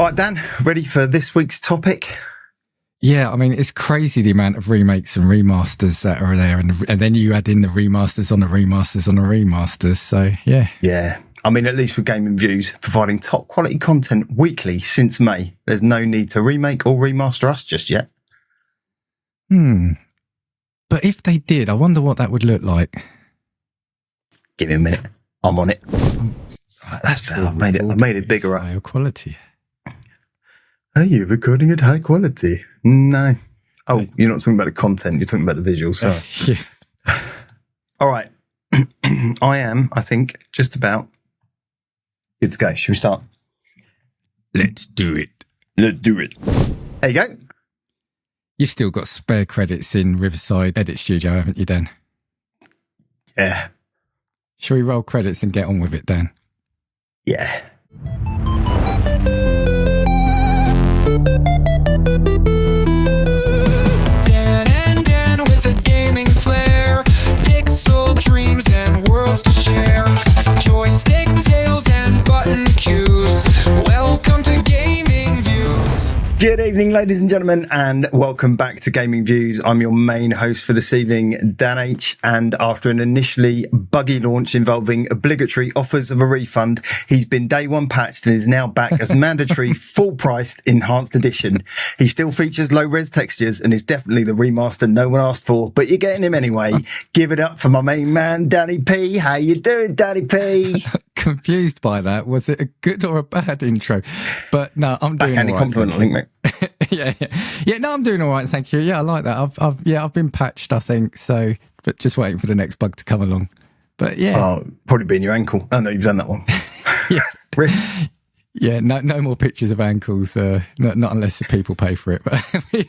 All right, Dan, ready for this week's topic? Yeah, I mean, it's crazy the amount of remakes and remasters that are there. And then you add in the remasters on the remasters on the remasters. So, yeah. Yeah. I mean, at least with Gaming Views, providing top quality content weekly since May. There's no need to remake or remaster us just yet. But if they did, I wonder what that would look like. Give me a minute. I'm on it. Right, that's better. I made it bigger. Higher quality. Are you recording at high quality? No. Oh, you're not talking about the content. You're talking about the visuals. Sorry. Yeah. All right. I think, just about good to go. Should we start? Let's do it. Let's do it. There you go. You've still got spare credits in Riverside Edit Studio, haven't you, Dan? Yeah. Shall we roll credits and get on with it, Dan? Yeah. Dan with a gaming flair, pixel dreams and worlds to share, joystick tales and button cues. Welcome to Gaming Views. Good evening, ladies and gentlemen, and welcome back to Gaming Views. I'm your main host for this evening, Dan H. And after an initially buggy launch involving obligatory offers of a refund, he's been day one patched and is now back as mandatory full-priced enhanced edition. He still features low-res textures and is definitely the remaster no one asked for, but you're getting him anyway. Give it up for my main man, Danny P. How you doing, Danny P? Confused by that. Was it a good or a bad intro? But no, I'm doing all right. Compliment, I think, mate. Yeah. No, I'm doing all right. Thank you. Yeah, I like that. I've been patched, I think. So, but just waiting for the next bug to come along. But yeah, probably been your ankle. Oh no, you've done that one. Yeah. Wrist. Yeah, no more pictures of ankles. Not unless the people pay for it. But yeah.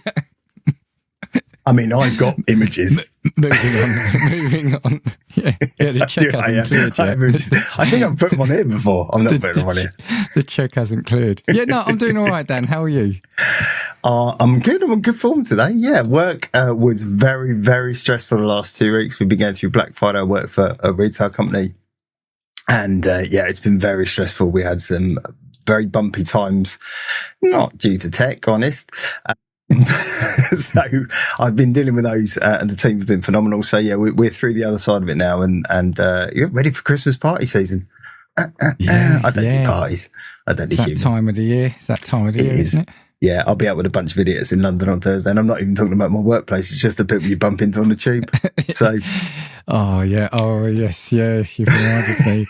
I mean, I've got images. Moving on. Yeah, the check hasn't cleared yet. I think I've put them on here before. I'm not putting them on here. The check hasn't cleared. Yeah, no, I'm doing all right, Dan. How are you? I'm good. I'm in good form today. Yeah, work was very, very stressful the last 2 weeks. We've been going through Black Friday. I work for a retail company. And it's been very stressful. We had some very bumpy times, not due to tech, honest. So I've been dealing with those and the team has been phenomenal. So yeah, we're through the other side of it now and you're ready for Christmas party season. I don't do parties. I don't do humans. It's that time of the year, isn't it? Yeah, I'll be out with a bunch of idiots in London on Thursday, and I'm not even talking about my workplace. It's just the people you bump into on the tube. So, yes, you've reminded me.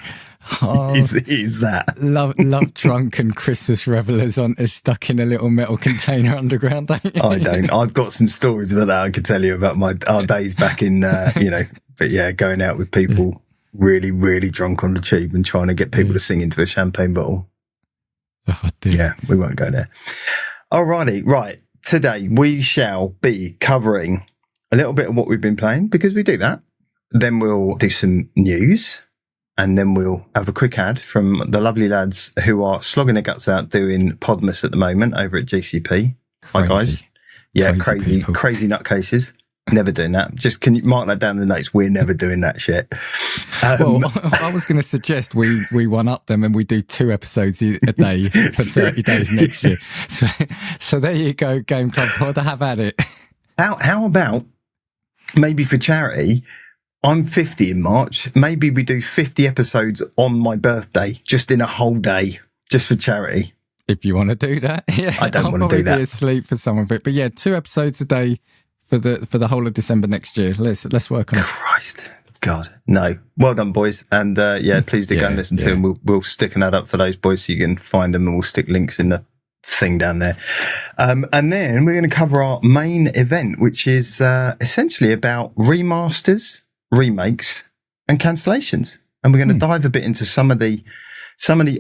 Oh, is that love drunken Christmas revelers is stuck in a little metal container underground, don't you? I don't. I've got some stories about that I could tell you about our days back in, but yeah, going out with people really, really drunk on the tube and trying to get people to sing into a champagne bottle. Oh, dear. Yeah, we won't go there. Alrighty, right. Today we shall be covering a little bit of what we've been playing because we do that. Then we'll do some news. And then we'll have a quick ad from the lovely lads who are slogging their guts out doing Podmas at the moment over at GCP. Hi, guys. Yeah, crazy nutcases. Never doing that. Just can you mark that down in the notes? We're never doing that shit. Well, I was going to suggest we one up them and we do 2 episodes a day for 30 days next year. So there you go, Game Club Pod. Have at it. How about maybe for charity? I'm 50 in March. Maybe we do 50 episodes on my birthday, just in a whole day, just for charity. If you want to do that, yeah. I don't want to do that. I'll be asleep for some of it, but yeah, 2 episodes a day for the whole of December next year. Let's work on it. Christ, God, no. Well done, boys, and please do go and listen to them. We'll stick an ad up for those boys so you can find them, and we'll stick links in the thing down there. And then we're going to cover our main event, which is essentially about remasters, remakes and cancellations, and we're going to dive a bit into some of the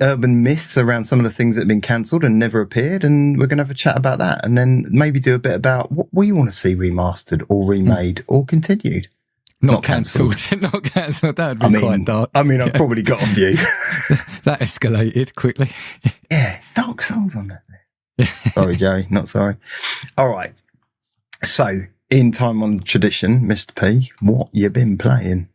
urban myths around some of the things that have been cancelled and never appeared, and we're going to have a chat about that, and then maybe do a bit about what we want to see remastered or remade or continued. Not cancelled. Not cancelled. That would be quite dark. I mean, I've probably got a few. That escalated quickly. Yeah, it's dark songs on that. Sorry, Jerry, not sorry. All right. So, in time on tradition, Mr. P, what you been playing?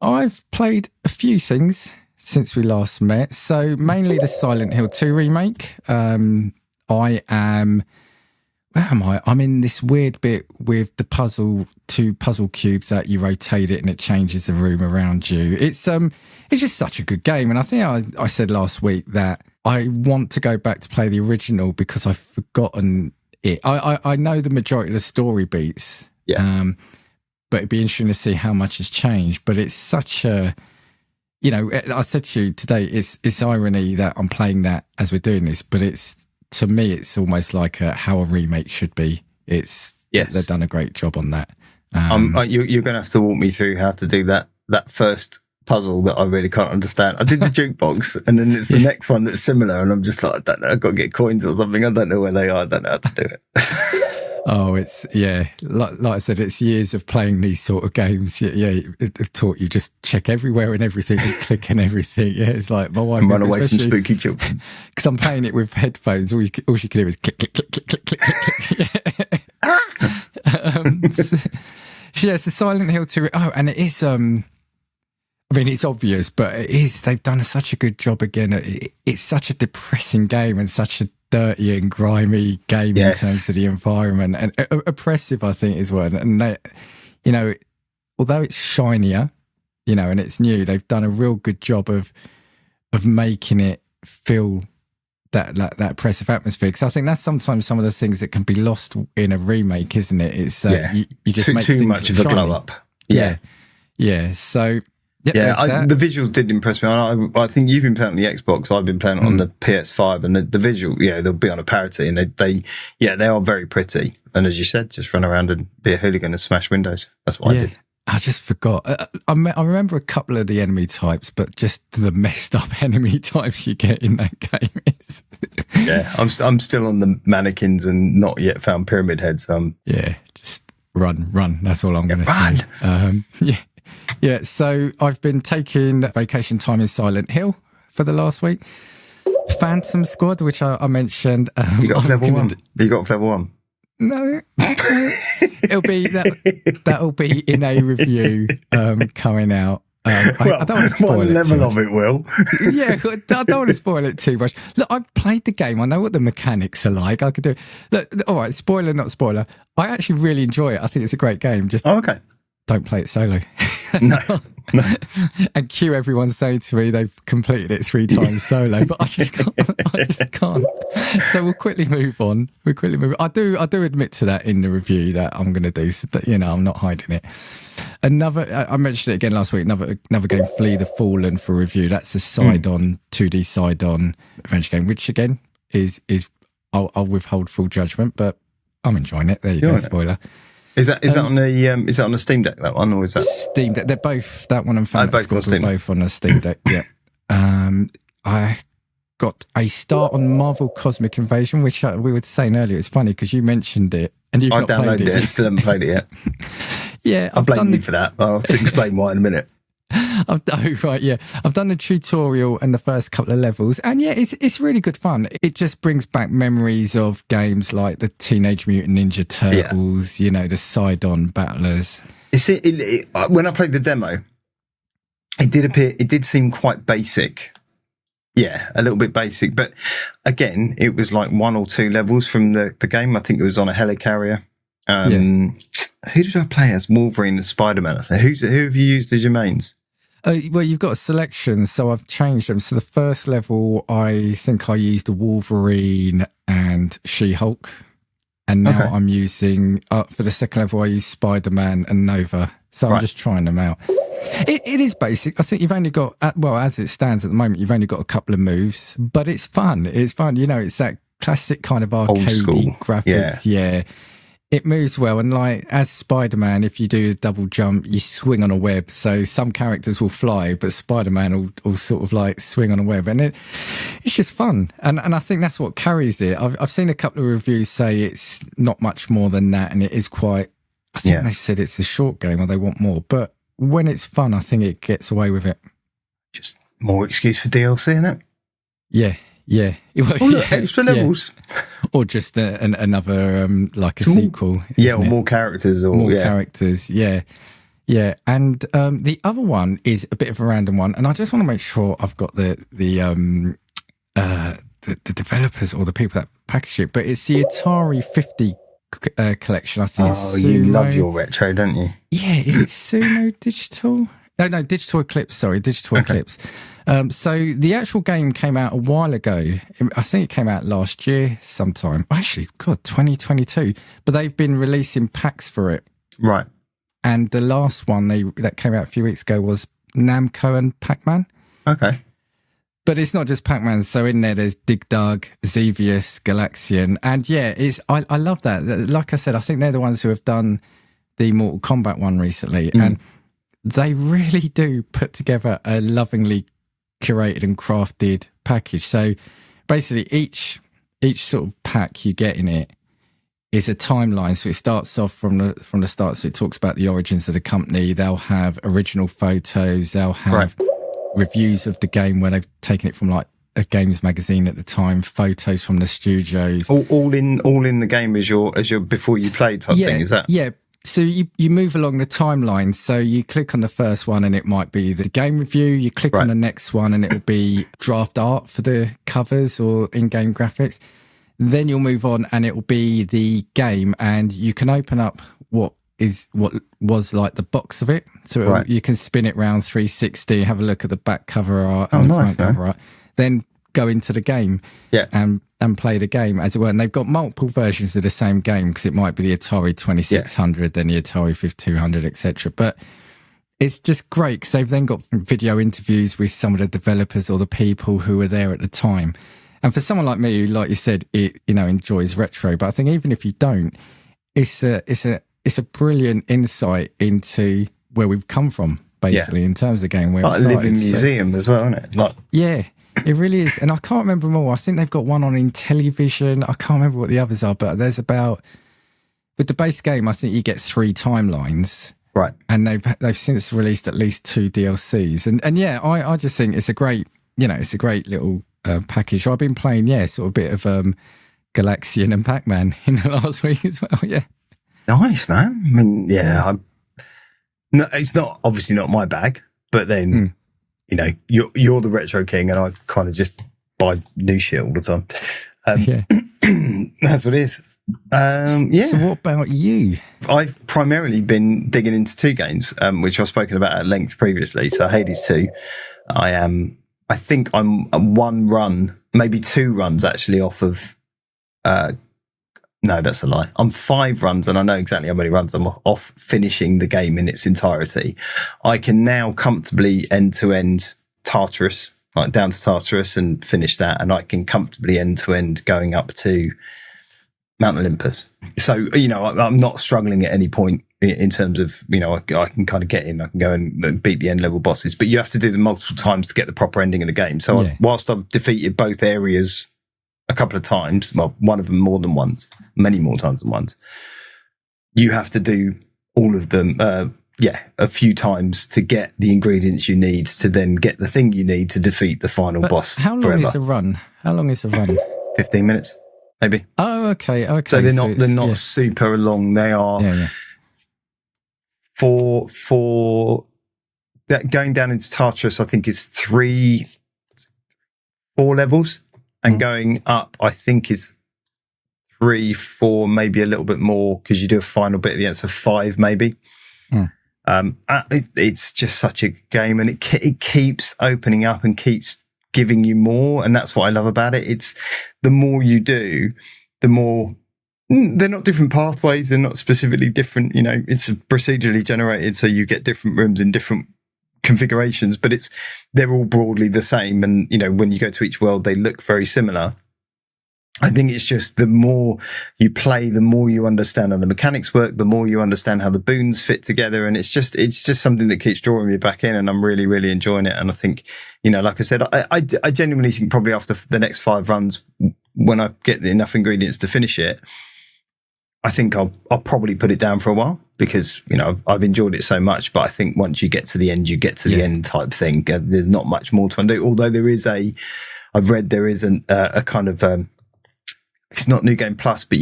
I've played a few things. since we last met. So mainly the Silent Hill 2 remake. Where am I? I'm in this weird bit with the two puzzle cubes that you rotate it and it changes the room around you. It's just such a good game. And I think I said last week that I want to go back to play the original because I've forgotten it. I know the majority of the story beats. Yeah. But it'd be interesting to see how much has changed. But it's such a, I said to you today, it's irony that I'm playing that as we're doing this, but to me, it's almost like how a remake should be. They've done a great job on that. You're going to have to walk me through how to do that first puzzle that I really can't understand. I did the jukebox, and then it's the next one that's similar, and I'm just like, I don't know, I've got to get coins or something. I don't know where they are. I don't know how to do it. Oh, it's, like I said, it's years of playing these sort of games. It taught you just check everywhere and everything and click and everything. Yeah, it's like my wife. Run away from spooky children. Because I'm playing it with headphones. All she can do is click, click, click, click, click, click, click. So Silent Hill 2. Oh, and it is, it's obvious, but they've done such a good job again. It's such a depressing game and such a dirty and grimy game in terms of the environment, and oppressive, I think, as well. And they, although it's shinier, and it's new, they've done a real good job of making it feel that oppressive atmosphere. Because I think that's sometimes some of the things that can be lost in a remake, isn't it? It's you just make too much of a glow up. Yeah. So. The visuals did impress me. I think you've been playing on the Xbox. I've been playing on the PS5, and the visual, they'll be on a parity, and they are very pretty. And as you said, just run around and be a hooligan and smash windows. That's what I did. I just forgot. I remember a couple of the enemy types, but just the messed up enemy types you get in that game is. I'm still on the mannequins and not yet found pyramid heads. Just run. That's all I'm going to say. Yeah, so I've been taking vacation time in Silent Hill for the last week. Phantom Squad, which I mentioned. You got level 1? You got level 1? No. That'll be in a review coming out. I don't want to spoil one level of it will. Yeah, I don't want to spoil it too much. Look, I've played the game. I know what the mechanics are like. I could do. Look, all right, spoiler, not spoiler. I actually really enjoy it. I think it's a great game. Just okay. Don't play it solo. No. And cue everyone saying to me they've completed it 3 times solo, but I just can't. So we'll quickly move on. I do admit to that in the review that I'm going to do, so that, I'm not hiding it. I mentioned it again last week. Another game, Flee the Fallen, for review. That's a side-on 2D side-on adventure game, which again is I'll withhold full judgment, but I'm enjoying it. There you go. Spoiler. Is that on the Steam Deck, that one, or is that Steam Deck? They're both, that one and Phantom Squad are both on the Steam Deck. Yeah. I got a start on Marvel Cosmic Invasion, which we were saying earlier. It's funny because you mentioned it and you've not downloaded played it. Still haven't played it yet. Yeah, I blame you for that. I'll explain why in a minute. I've done the tutorial and the first couple of levels, and it's really good fun. It just brings back memories of games like the Teenage Mutant Ninja Turtles, the side-on battlers. When I played the demo, it did seem quite basic. Yeah, a little bit basic, but again, it was like 1 or 2 levels from the game. I think it was on a helicarrier. Who did I play as? Wolverine and Spider-Man, I think. Who have you used as your mains? Well, you've got a selection, so I've changed them. So the first level, I think I used Wolverine and She-Hulk. And now I'm using, for the second level, I use Spider-Man and Nova. So I'm just trying them out. It is basic. I think you've only got, as it stands at the moment, you've only got a couple of moves. But it's fun. It's fun. It's that classic kind of arcade graphics. Yeah. It moves well, and like as Spider-Man, if you do a double jump, you swing on a web. So some characters will fly, but Spider-Man will sort of like swing on a web, and it's just fun. And I think that's what carries it. I've seen a couple of reviews say it's not much more than that, and it is quite. I think they said it's a short game, or they want more. But when it's fun, I think it gets away with it. Just more excuse for DLC, isn't it? Yeah. Extra levels. Or just another, like a sequel. Yeah, or more characters. Or more characters, yeah. Yeah, and the other one is a bit of a random one, and I just want to make sure I've got the developers or the people that package it, but it's the Atari 50 collection. I think. Oh, you love your retro, don't you? Yeah, is it Sumo Digital? No, Digital Eclipse. Sorry, Digital Eclipse. So the actual game came out a while ago. I think it came out last year sometime. Actually, God, 2022. But they've been releasing packs for it. Right. And the last one that came out a few weeks ago was Namco and Pac-Man. Okay. But it's not just Pac-Man. So in there's Dig Dug, Xevious, Galaxian. And yeah, I love that. Like I said, I think they're the ones who have done the Mortal Kombat one recently. And they really do put together a lovingly curated and crafted package. So basically each sort of pack you get in it is a timeline. So it starts off from the start. So it talks about the origins of the company. They'll have original photos. They'll have reviews of the game where they've taken it from like a games magazine at the time, photos from the studios. All in the game as your before you play type thing, is that? Yeah. So you move along the timeline. So you click on the first one and it might be the game review. You click on the next one and it will be draft art for the covers or in-game graphics. Then you'll move on and it will be the game, and you can open up what was like the box of it. So you can spin it round 360, have a look at the back cover art and the front cover art. Then go into the game and play the game, as it were. And they've got multiple versions of the same game, because it might be the Atari 2600, then the Atari 5200, etc. But it's just great because they've then got video interviews with some of the developers or the people who were there at the time. And for someone like me, who, like you said, enjoys retro, but I think even if you don't, it's a brilliant insight into where we've come from, basically, in terms of game. Where like a living museum as well, isn't it? Yeah, it really is. And I can't remember them all. I think they've got one on Intellivision. I can't remember what the others are, but there's with the base game, I think you get 3 timelines. Right. And they've since released at least 2 DLCs. And yeah, I just think it's a great little package. So I've been playing, sort of a bit of Galaxian and Pac-Man in the last week as well. Yeah. Nice, man. I mean, no, it's obviously not my bag, but then, you're the retro king and I kind of just buy new shit all the time. That's what it is. So what about you? I've primarily been digging into 2 games, which I've spoken about at length previously. So Hades 2, I think I'm 1 run, maybe 2 runs actually off of, no, that's a lie. I'm 5 runs, and I know exactly how many runs I'm off finishing the game in its entirety. I can now comfortably end-to-end Tartarus, like down to Tartarus, and finish that, and I can comfortably end-to-end going up to Mount Olympus. So, I'm not struggling at any point in terms of, I can kind of get in, I can go and beat the end-level bosses, but you have to do them multiple times to get the proper ending of the game. So whilst I've defeated both areas a couple of times, well, one of them more than once, many more times than once, you have to do all of them, a few times to get the ingredients you need to then get the thing you need to defeat the final boss. How long is a run? 15 minutes, maybe. Oh, okay. So they're not super long. They are for that going down into Tartarus, I think is 4 levels. And going up, I think, is 3, 4, maybe a little bit more, because you do a final bit at the end, so 5 maybe. It's just such a game, and it keeps opening up and keeps giving you more, and that's what I love about it. It's the more you do, the more they're not different pathways, they're not specifically different. It's procedurally generated, so you get different rooms in different configurations, but they're all broadly the same. And when you go to each world, they look very similar. I think it's just the more you play, the more you understand how the mechanics work, the more you understand how the boons fit together, and it's just something that keeps drawing me back in, and I'm really, really enjoying it. And I think, like I said, I genuinely think probably after the next 5 runs, when I get enough ingredients to finish it, I think I'll probably put it down for a while, because, I've enjoyed it so much. But I think once you get to the end, you get to the end type thing. There's not much more to undo. Although I've read there is a kind of, it's not New Game Plus, but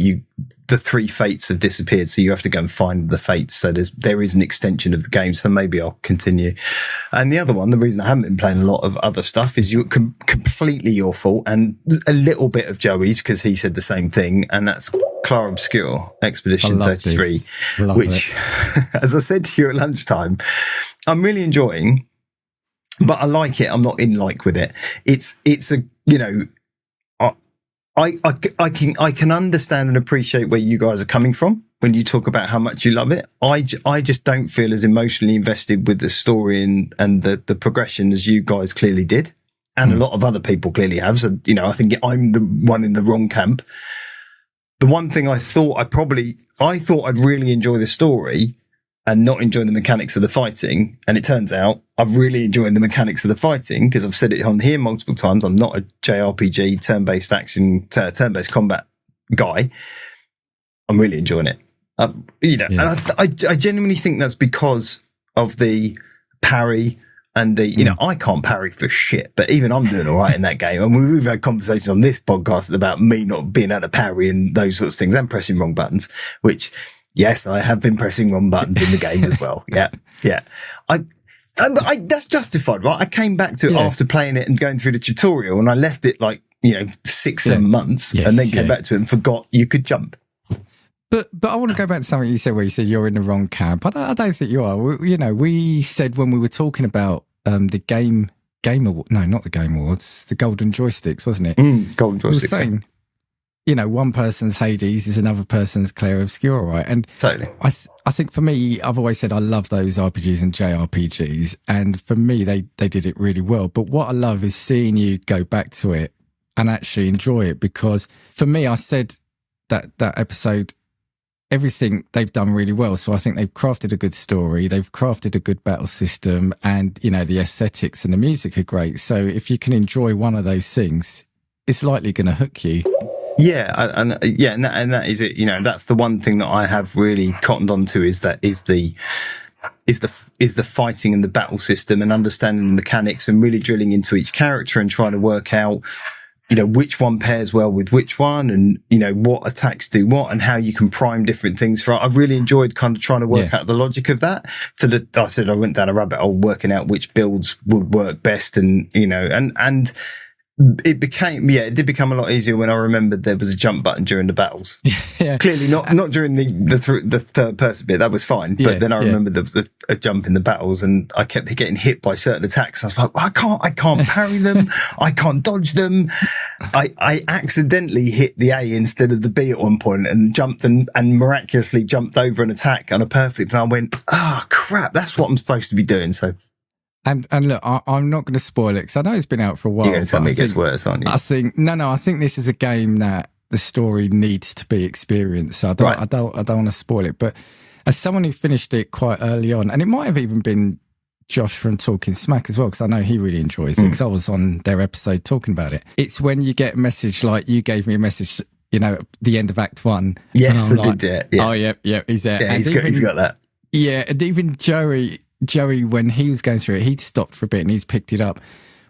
the 3 fates have disappeared, so you have to go and find the fates. So there is an extension of the game, so maybe I'll continue. And the other one, the reason I haven't been playing a lot of other stuff is completely your fault, and a little bit of Joey's, because he said the same thing, and that's Clair Obscur Expedition 33, which, as I said to you at lunchtime, I'm really enjoying, but I like it. I'm not in like with it. It's a, I can understand and appreciate where you guys are coming from when you talk about how much you love it. I just don't feel as emotionally invested with the story and the progression as you guys clearly did. And a lot of other people clearly have. So, I think I'm the one in the wrong camp. The one thing I thought I'd really enjoy the story and not enjoy the mechanics of the fighting. And it turns out I'm really enjoying the mechanics of the fighting, because I've said it on here multiple times. I'm not a JRPG, turn-based action, turn-based combat guy. I'm really enjoying it. And I genuinely think that's because of the parry and the, I can't parry for shit, but even I'm doing all right in that game. And we've had conversations on this podcast about me not being able to parry and those sorts of things and pressing wrong buttons, which, yes, I have been pressing wrong buttons in the game as well. Yeah. Yeah. That's justified, right? I came back to it after playing it and going through the tutorial, and I left it 6-7 months and then came back to it and forgot you could jump. But I want to go back to something you said where you said you're in the wrong camp. I don't think you are. We said when we were talking about the game award, no, not the Game Awards, the Golden Joysticks, wasn't it? Golden Joysticks. We were saying, one person's Hades is another person's Clair Obscur, right? And totally. I think for me, I've always said I love those RPGs and JRPGs, and for me, they did it really well. But what I love is seeing you go back to it and actually enjoy it, because for me, I said that episode, everything they've done really well. So I think they've crafted a good story, they've crafted a good battle system, and the aesthetics and the music are great. So if you can enjoy one of those things, it's likely going to hook you. Yeah, and that is it. That's the one thing that I have really cottoned onto is the fighting and the battle system, and understanding the mechanics and really drilling into each character and trying to work out which one pairs well with which one, and, what attacks do what, and how you can prime different things for it. I've really enjoyed kind of trying to work out the logic of that. I said I went down a rabbit hole working out which builds would work best, and, and it did become a lot easier when I remembered there was a jump button during the battles. Yeah. Clearly not during the third person bit. That was fine. But then I remembered there was a jump in the battles, and I kept getting hit by certain attacks. I was like, I can't parry them. I can't dodge them. I accidentally hit the A instead of the B at one point, and jumped and miraculously jumped over an attack on a perfect. And I went, crap, that's what I'm supposed to be doing. So. And look, I'm not going to spoil it, because I know it's been out for a while. You're going to tell me it gets worse, aren't you? I think this is a game that the story needs to be experienced. So I don't want to spoil it. But as someone who finished it quite early on, and it might have even been Josh from Talking Smack as well, because I know he really enjoys it, because I was on their episode talking about it. It's when you get a message like you gave me a message, at the end of Act 1. Yes, I did. Yeah. Oh, yeah, he's there. Yeah, he's got that. Yeah, and even Joey, when he was going through it, he'd stopped for a bit and he's picked it up.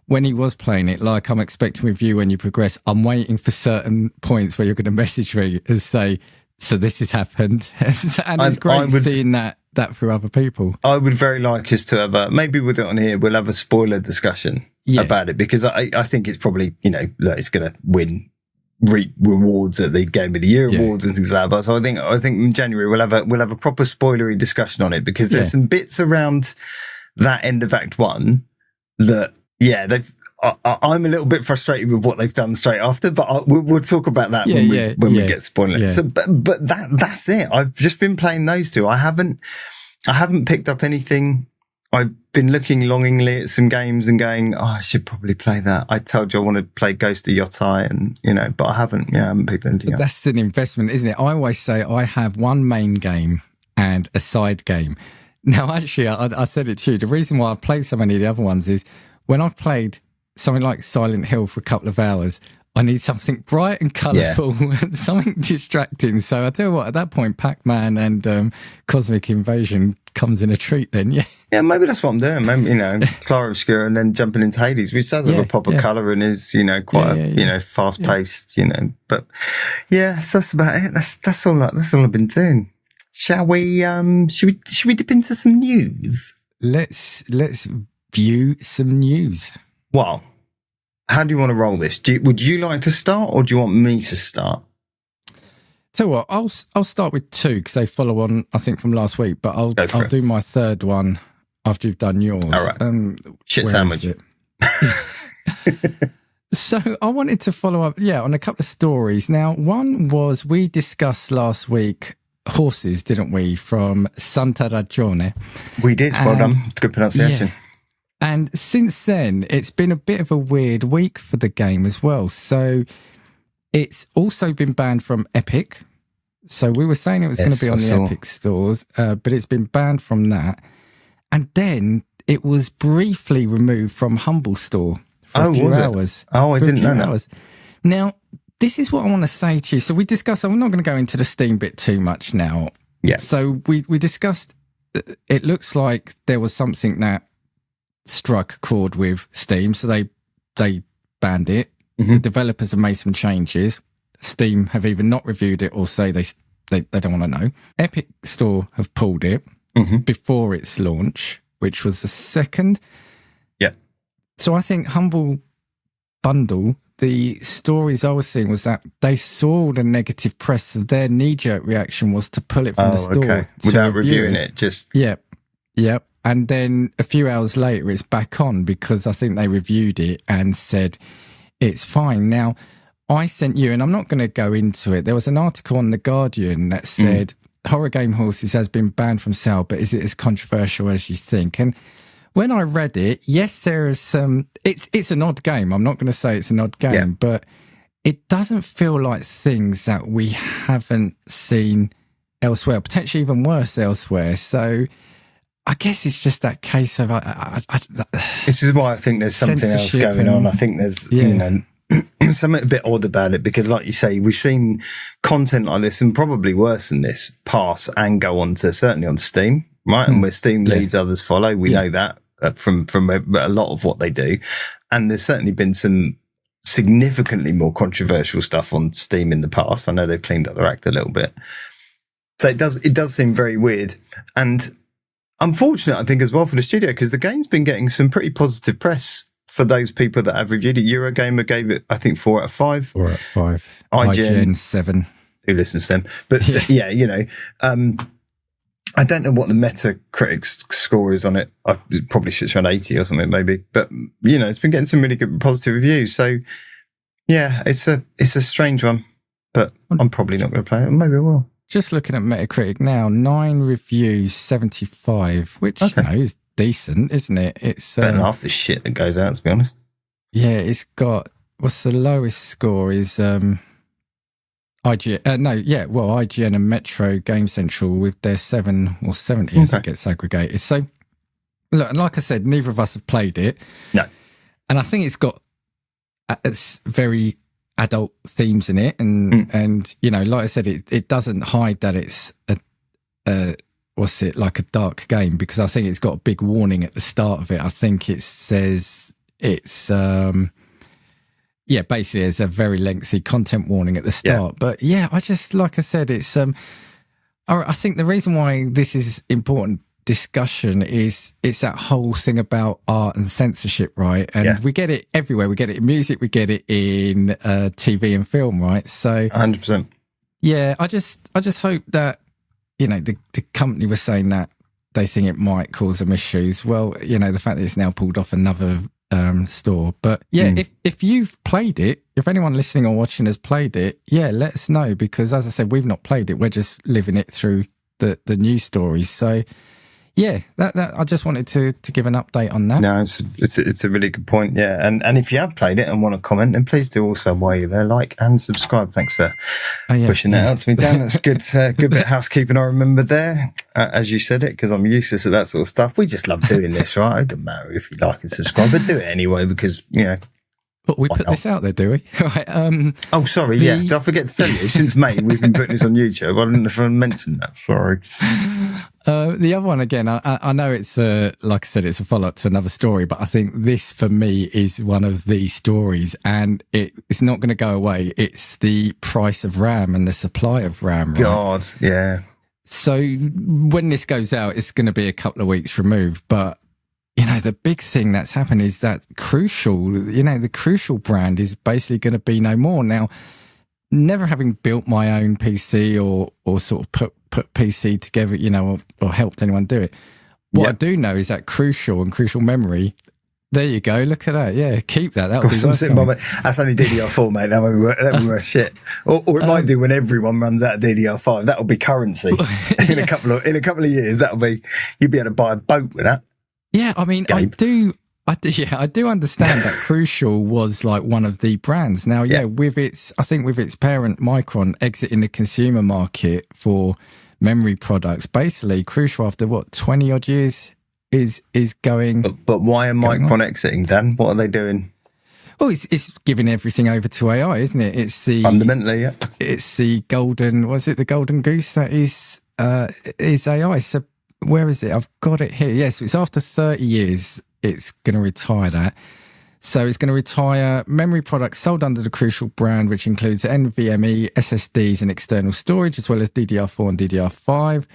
When he was playing it, like I'm expecting with you when you progress, I'm waiting for certain points where you're going to message me and say, so this has happened. And it's great seeing that through other people. I would very like us to have maybe we'll do it on here, we'll have a spoiler discussion about it, because I think it's probably, it's going to win rewards at the Game of the Year awards and things like that. But so I think in January we'll have a proper spoilery discussion on it, because there's some bits around that end of Act 1 that I'm a little bit frustrated with what they've done straight after, but we'll talk about that when we get spoiled. Yeah. So, but that's it. I've just been playing those two. I haven't picked up anything. I've been looking longingly at some games and going, I should probably play that. I told you I want to play Ghost of Yotai, and but I haven't picked anything up. That's an investment, isn't it? I always say I have one main game and a side game. Now, actually, I said it to you. The reason why I've played so many of the other ones is when I've played something like Silent Hill for a couple of hours, I need something bright and colourful and something distracting. So I tell you what, at that point, Pac-Man and Cosmic Invasion comes in a treat then, yeah. Yeah, maybe that's what I'm doing. Maybe, Clara Obscura and then jumping into Hades, which does have a proper colour and is, quite fast paced, But yeah, so that's about it. That's all I've been doing. Shall we should we dip into some news? Let's view some news. Well, how do you want to roll this? Would you like to start or do you want me to start? So what? I'll start with two because they follow on, I think, from last week. But I'll do my third one after you've done yours. All right. Shit sandwich. So I wanted to follow up, on a couple of stories. Now, one was we discussed last week horses, didn't we? From Santa Ragione. We did. Well done. Good pronunciation. Yeah. And since then, it's been a bit of a weird week for the game as well. So it's also been banned from Epic. So we were saying it was going to be on the Epic stores, but it's been banned from that. And then it was briefly removed from Humble Store for a few hours. Oh, I didn't know that. Now, this is what I want to say to you. So we discussed, I'm not going to go into the Steam bit too much now. Yeah. So we discussed, it looks like there was something that struck a chord with Steam. So they banned it. Mm-hmm. The developers have made some changes. Steam have either not reviewed it or say they don't want to know. Epic Store have pulled it before its launch, which was the 2nd. Yeah. So I think Humble Bundle, the stories I was seeing was that they saw the negative press, so their knee-jerk reaction was to pull it from the store. Without reviewing it, just... Yep. And then a few hours later, it's back on because I think they reviewed it and said it's fine. Now, I sent you, and I'm not going to go into it, there was an article on The Guardian that said, Horror Game Horses has been banned from sale, but is it as controversial as you think? And when I read it, yes, there is some... It's an odd game. I'm not going to say it's an odd game, but it doesn't feel like things that we haven't seen elsewhere, potentially even worse elsewhere. So I guess it's just that case of... This is why I think there's something else going on. I think there's, something a bit odd about it because, like you say, we've seen content like this and probably worse than this pass and go on to certainly on Steam, right? And where Steam leads, others follow. We know that from a lot of what they do. And there's certainly been some significantly more controversial stuff on Steam in the past. I know they've cleaned up their act a little bit. So it does seem very weird. And unfortunate, I think, as well for the studio, because the game's been getting some pretty positive press for those people that have reviewed it. Eurogamer gave it, I think, 4 out of 5. 4 out of 5. IGN 7. Who listens to them? But I don't know what the Metacritic score is on it. It probably sits around 80 or something, maybe. But it's been getting some really good positive reviews. So yeah, it's a strange one. But I'm probably not going to play it. Maybe I will. Just looking at Metacritic now, 9 reviews, 75, which is decent, isn't it? It's better than half the shit that goes out, to be honest. Yeah, it's got, what's the lowest score is IGN. IGN and Metro Game Central with their 7 or 70 as it gets aggregated. So, look, like I said, neither of us have played it. No. And I think it's very adult themes in it, and like I said, it doesn't hide that it's like a dark game, because I think it's got a big warning at the start of it. I think it says it's basically there's a very lengthy content warning at the start. But I just, like I said, it's I think the reason why this is important discussion is it's that whole thing about art and censorship, right? And we get it everywhere. We get it in music, we get it in TV and film, right? So 100%. Yeah, I just hope that the company was saying that they think it might cause some issues. Well, the fact that it's now pulled off another store. But if you've played it, if anyone listening or watching has played it, let us know, because as I said, we've not played it. We're just living it through the news stories. So that I just wanted to give an update on that. No, it's a really good point. Yeah, and if you have played it and want to comment, then please do also while you're there, like and subscribe. Thanks for pushing that out to me, Dan. That's good. Good bit of housekeeping I remember there, as you said it, because I'm useless at that sort of stuff. We just love doing this, right? It doesn't matter if you like and subscribe, but do it anyway, because But we put this out there, do we? Right. Oh, sorry. Did I forget to tell you? Since May, we've been putting this on YouTube. I didn't know if I mentioned that. Sorry. The other one, again, I know it's, like I said, it's a follow-up to another story, but I think this, for me, is one of these stories, and it's not going to go away. It's the price of RAM and the supply of RAM. Right? God, yeah. So when this goes out, it's going to be a couple of weeks removed, but the big thing that's happened is that Crucial, the Crucial brand is basically going to be no more. Now, never having built my own PC or sort of put PC together, or helped anyone do it. What I do know is that Crucial and Crucial Memory, there you go, look at that. Yeah, keep that. That'll be worth. That's only DDR4, mate. That'll be worth shit. Or it might do when everyone runs out of DDR5. That'll be currency. In a couple of years, you'll be able to buy a boat with that. Yeah, I mean, Gabe. I do understand that Crucial was like one of the brands. Now, with its parent Micron exiting the consumer market for memory products, basically Crucial, after 20 odd years, is going. But why are Micron exiting, Dan? What are they doing? Well, it's giving everything over to AI, isn't it? It's the fundamentally, yeah. It's the golden. Was it the golden goose that is AI? So where is it? I've got it here. Yes, it's after 30 years. It's going to retire that. So it's going to retire memory products sold under the Crucial brand, which includes NVMe, SSDs and external storage, as well as DDR4 and DDR5.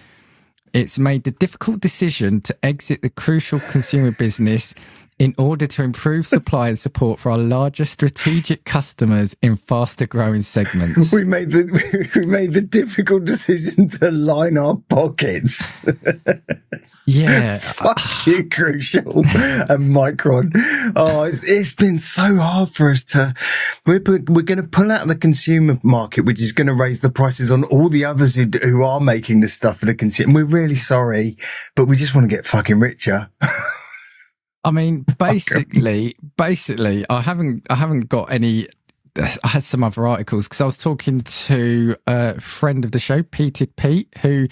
It's made the difficult decision to exit the Crucial consumer business in order to improve supply and support for our larger strategic customers in faster growing segments. We made the difficult decision to line our pockets. Yeah. Fuck you, Crucial and Micron. Oh, it's been so hard for us we're going to pull out of the consumer market, which is going to raise the prices on all the others who are making this stuff for the consumer. We're really sorry, but we just want to get fucking richer. I mean, basically, I haven't got any. I had some other articles because I was talking to a friend of the show, Pete, who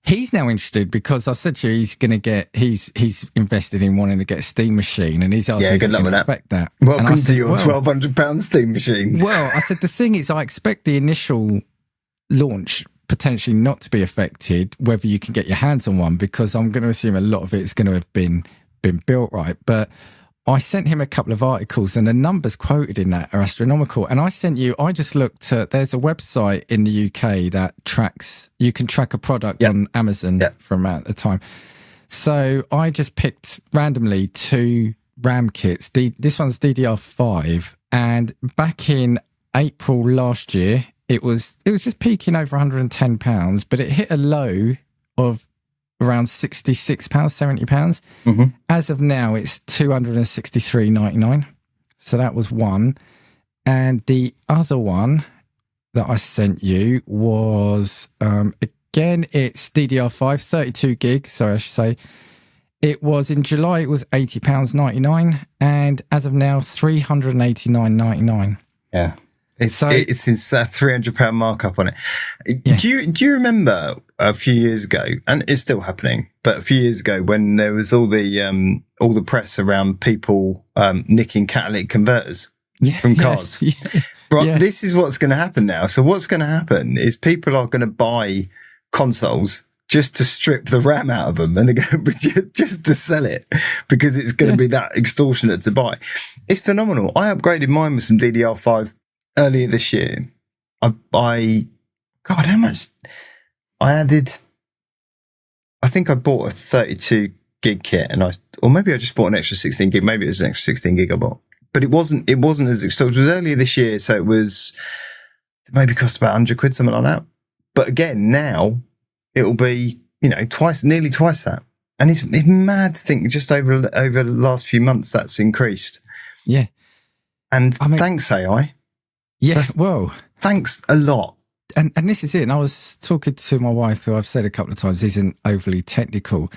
he's now interested because I said to you he's invested in wanting to get a steam machine, and he's asking good luck with that. Welcome to your £1,200 steam machine. Well, I said the thing is, I expect the initial launch potentially not to be affected, whether you can get your hands on one, because I'm going to assume a lot of it's going to have been built right. But I sent him a couple of articles and the numbers quoted in that are astronomical. And I just looked at, there's a website in the UK that you can track a product on Amazon from at the time. So I just picked randomly 2 RAM kits. This one's DDR5, and back in April last year, it was just peaking over £110, but it hit a low of around £66, £70. Mm-hmm. As of now, it's $263.99. So that was one. And the other one that I sent you was, again, it's DDR5, 32 gig. Sorry, I should say. It was in July, it was £80.99. And as of now, $389.99. Yeah. It's since £300 markup on it. Yeah. Do you remember a few years ago, and it's still happening, but a few years ago when there was all the press around people nicking catalytic converters from cars? Yes. Right, this is what's going to happen now. So what's going to happen is people are going to buy consoles just to strip the RAM out of them, and they're going to just to sell it because it's going to be that extortionate to buy. It's phenomenal. I upgraded mine with some DDR5 earlier this year. How much? I think I bought a 32 gig kit, or maybe I just bought an extra 16 gig. Maybe it was an extra 16 gig I bought, but it wasn't as expensive. It was earlier this year, so it maybe cost about £100, something like that. But again, now it'll be nearly twice that, and it's mad to think just over the last few months that's increased. Yeah, and thanks AI. Yeah, thanks a lot. And this is it. And I was talking to my wife, who I've said a couple of times isn't overly technical,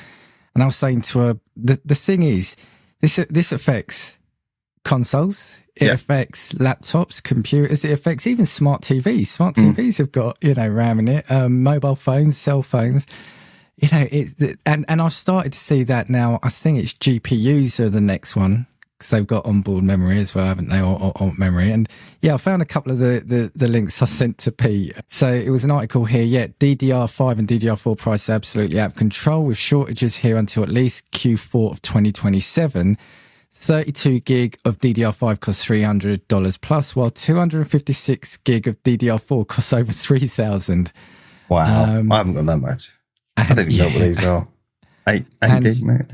and I was saying to her, the thing is, this affects consoles, it affects laptops, computers, it affects even smart TVs. Smart TVs have got RAM in it, mobile phones, cell phones. And I've started to see that now. I think it's GPUs are the next one. because they've got onboard memory as well, haven't they, or memory. And yeah, I found a couple of the links I sent to Pete. So it was an article here. Yeah, DDR5 and DDR4 prices are absolutely out of control, with shortages here until at least Q4 of 2027. 32 gig of DDR5 costs $300 plus, while 256 gig of DDR4 costs over $3,000. Wow, I haven't got that much. I don't even know what these are. 8 gig, mate.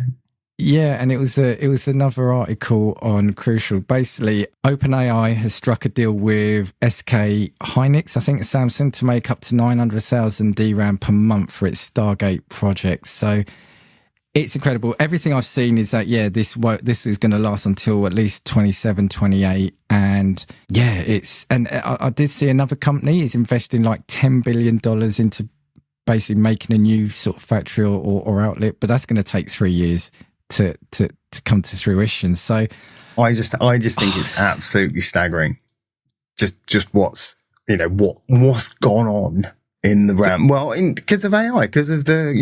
Yeah, and it was another article on Crucial. Basically, OpenAI has struck a deal with SK Hynix, I think it's Samsung, to make up to 900,000 DRAM per month for its Stargate project. So it's incredible. Everything I've seen is that, yeah, this is going to last until at least 27, 28. And yeah, I did see another company is investing like $10 billion into basically making a new sort of factory or outlet, but that's going to take 3 years to come to fruition. So I just think it's absolutely staggering. Just what's gone on in the RAM. Well, because of AI, because of the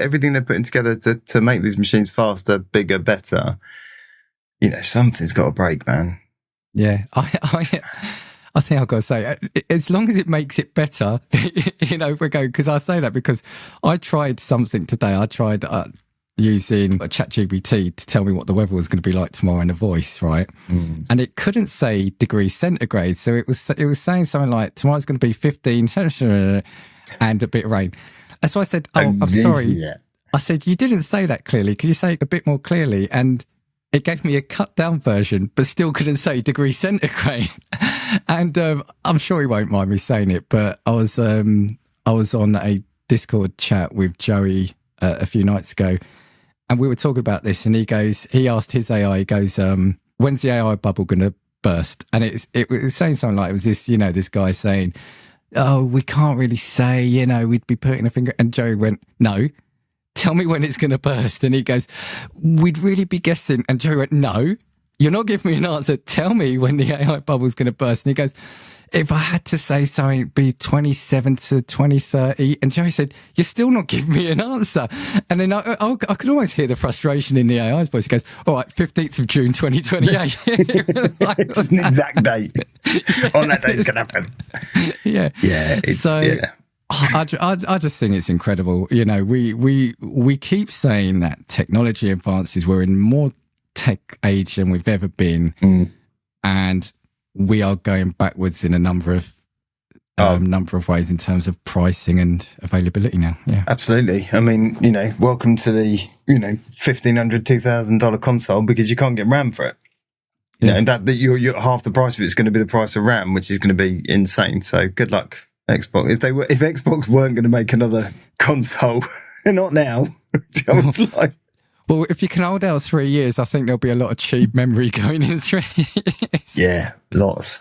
everything they're putting together to make these machines faster, bigger, better. Something's got to break, man. Yeah, I think I've got to say, as long as it makes it better, we're going, because I say that because I tried something today. I tried using ChatGPT to tell me what the weather was going to be like tomorrow in a voice, right? And it couldn't say degrees centigrade. So it was saying something like, tomorrow's going to be 15 and a bit of rain. And so I said, I'm sorry. Yeah. I said, you didn't say that clearly. Can you say it a bit more clearly? And it gave me a cut down version, but still couldn't say degrees centigrade. And I'm sure he won't mind me saying it, but I was on a Discord chat with Joey a few nights ago, and we were talking about this, and he asked his AI, he goes, when's the AI bubble going to burst? And it was saying something like, it was this, this guy saying, oh, we can't really say, we'd be putting a finger. And Joey went, no, tell me when it's going to burst. And he goes, we'd really be guessing. And Joey went, no, you're not giving me an answer. Tell me when the AI bubble's going to burst. And he goes, if I had to say something, it'd be 27 to 2030. And Joey said, you're still not giving me an answer. And then I could always hear the frustration in the AI's voice. He goes, all right, 15th of June, 2028. It's an exact date. Yeah. On that day it's going to happen. Yeah. Yeah. I just think it's incredible. We keep saying that technology advances. We're in more tech age than we've ever been. And we are going backwards in a number of ways in terms of pricing and availability now. Yeah, absolutely. I mean, welcome to the $1,500, $2,000 console, because you can't get RAM for it. Yeah. And that you're half the price of it's going to be the price of RAM, which is going to be insane. So good luck, Xbox. If Xbox weren't going to make another console, not now. I was like. Well, if you can hold out 3 years, I think there'll be a lot of cheap memory going in 3 years. Yeah, lots.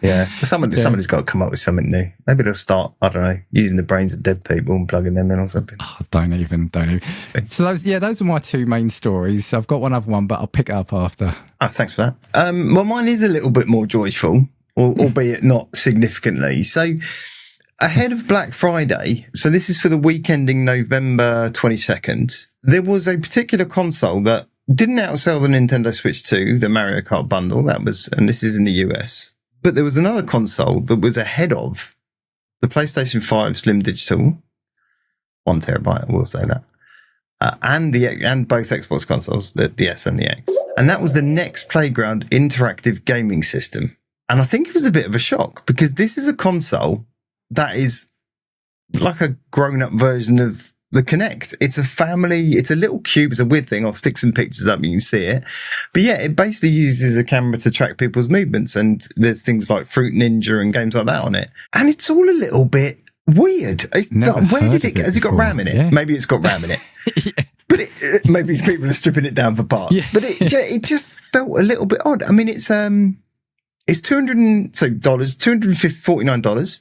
Yeah. Somebody's got to come up with something new. Maybe they'll start, I don't know, using the brains of dead people and plugging them in or something. Oh, don't even. So those are my two main stories. I've got one other one, but I'll pick it up after. Oh, thanks for that. Well, mine is a little bit more joyful, albeit not significantly. So ahead of Black Friday, so this is for the week ending November 22nd, there was a particular console that didn't outsell the Nintendo Switch 2, the Mario Kart bundle. And this is in the US. But there was another console that was ahead of the PlayStation 5 Slim Digital, 1 terabyte, I will say that, and both Xbox consoles, the S and the X. And that was the Next Playground interactive gaming system. And I think it was a bit of a shock, because this is a console that is like a grown-up version of the Kinect. It's a little cube. It's a weird thing. I'll stick some pictures up and you can see it. But yeah, it basically uses a camera to track people's movements, and there's things like Fruit Ninja and games like that on it. And it's all a little bit weird. Has it got RAM in it? Yeah. Maybe it's got RAM in it. Yeah. But maybe people are stripping it down for parts. Yeah. But it just felt a little bit odd. I mean, it's $249.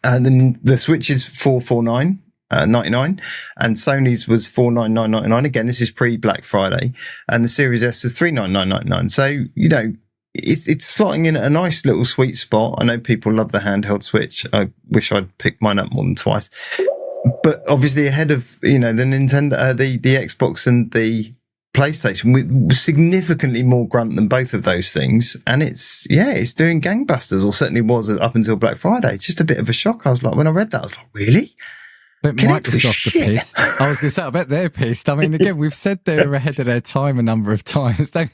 And then the Switch is $449.99, and Sony's was $499.99. Again, this is pre-Black Friday, and the Series S is $399.99. So it's slotting in at a nice little sweet spot. I know people love the handheld Switch. I wish I'd picked mine up more than twice, but obviously ahead of the Nintendo, the Xbox and the PlayStation with significantly more grunt than both of those things. And it's doing gangbusters, or certainly was up until Black Friday. It's just a bit of a shock. I was like, when I read that, I was like, really? But Microsoft are pissed. I was going to say, I bet they're pissed. I mean, again, we've said they're ahead of their time a number of times. They're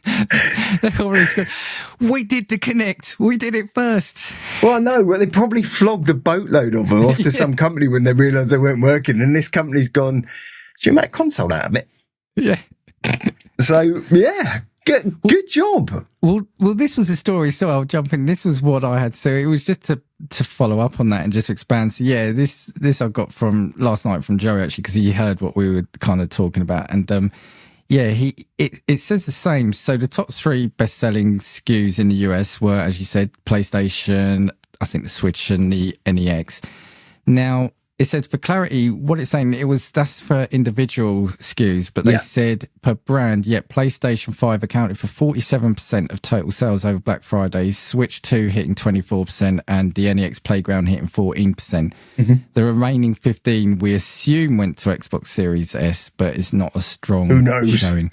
already screaming, we did the Kinect. We did it first. Well, no, they probably flogged a boatload of them off to some company when they realised they weren't working. And this company's gone, do you make a console out of it? Yeah. So, yeah. Good job. Well, this was the story, so I'll jump in. This was what I had. So it was just to follow up on that and just expand. So yeah, this I got from last night from Joe, actually, because he heard what we were kind of talking about. And it says the same. So the top 3 best-selling SKUs in the US were, as you said, PlayStation, I think the Switch and the NEX. Now, it said, for clarity, what it's saying, that's for individual SKUs, but they said per brand, PlayStation 5 accounted for 47% of total sales over Black Friday, Switch 2 hitting 24%, and the NEX Playground hitting 14%. Mm-hmm. The remaining 15, we assume, went to Xbox Series S, but it's not a strong showing.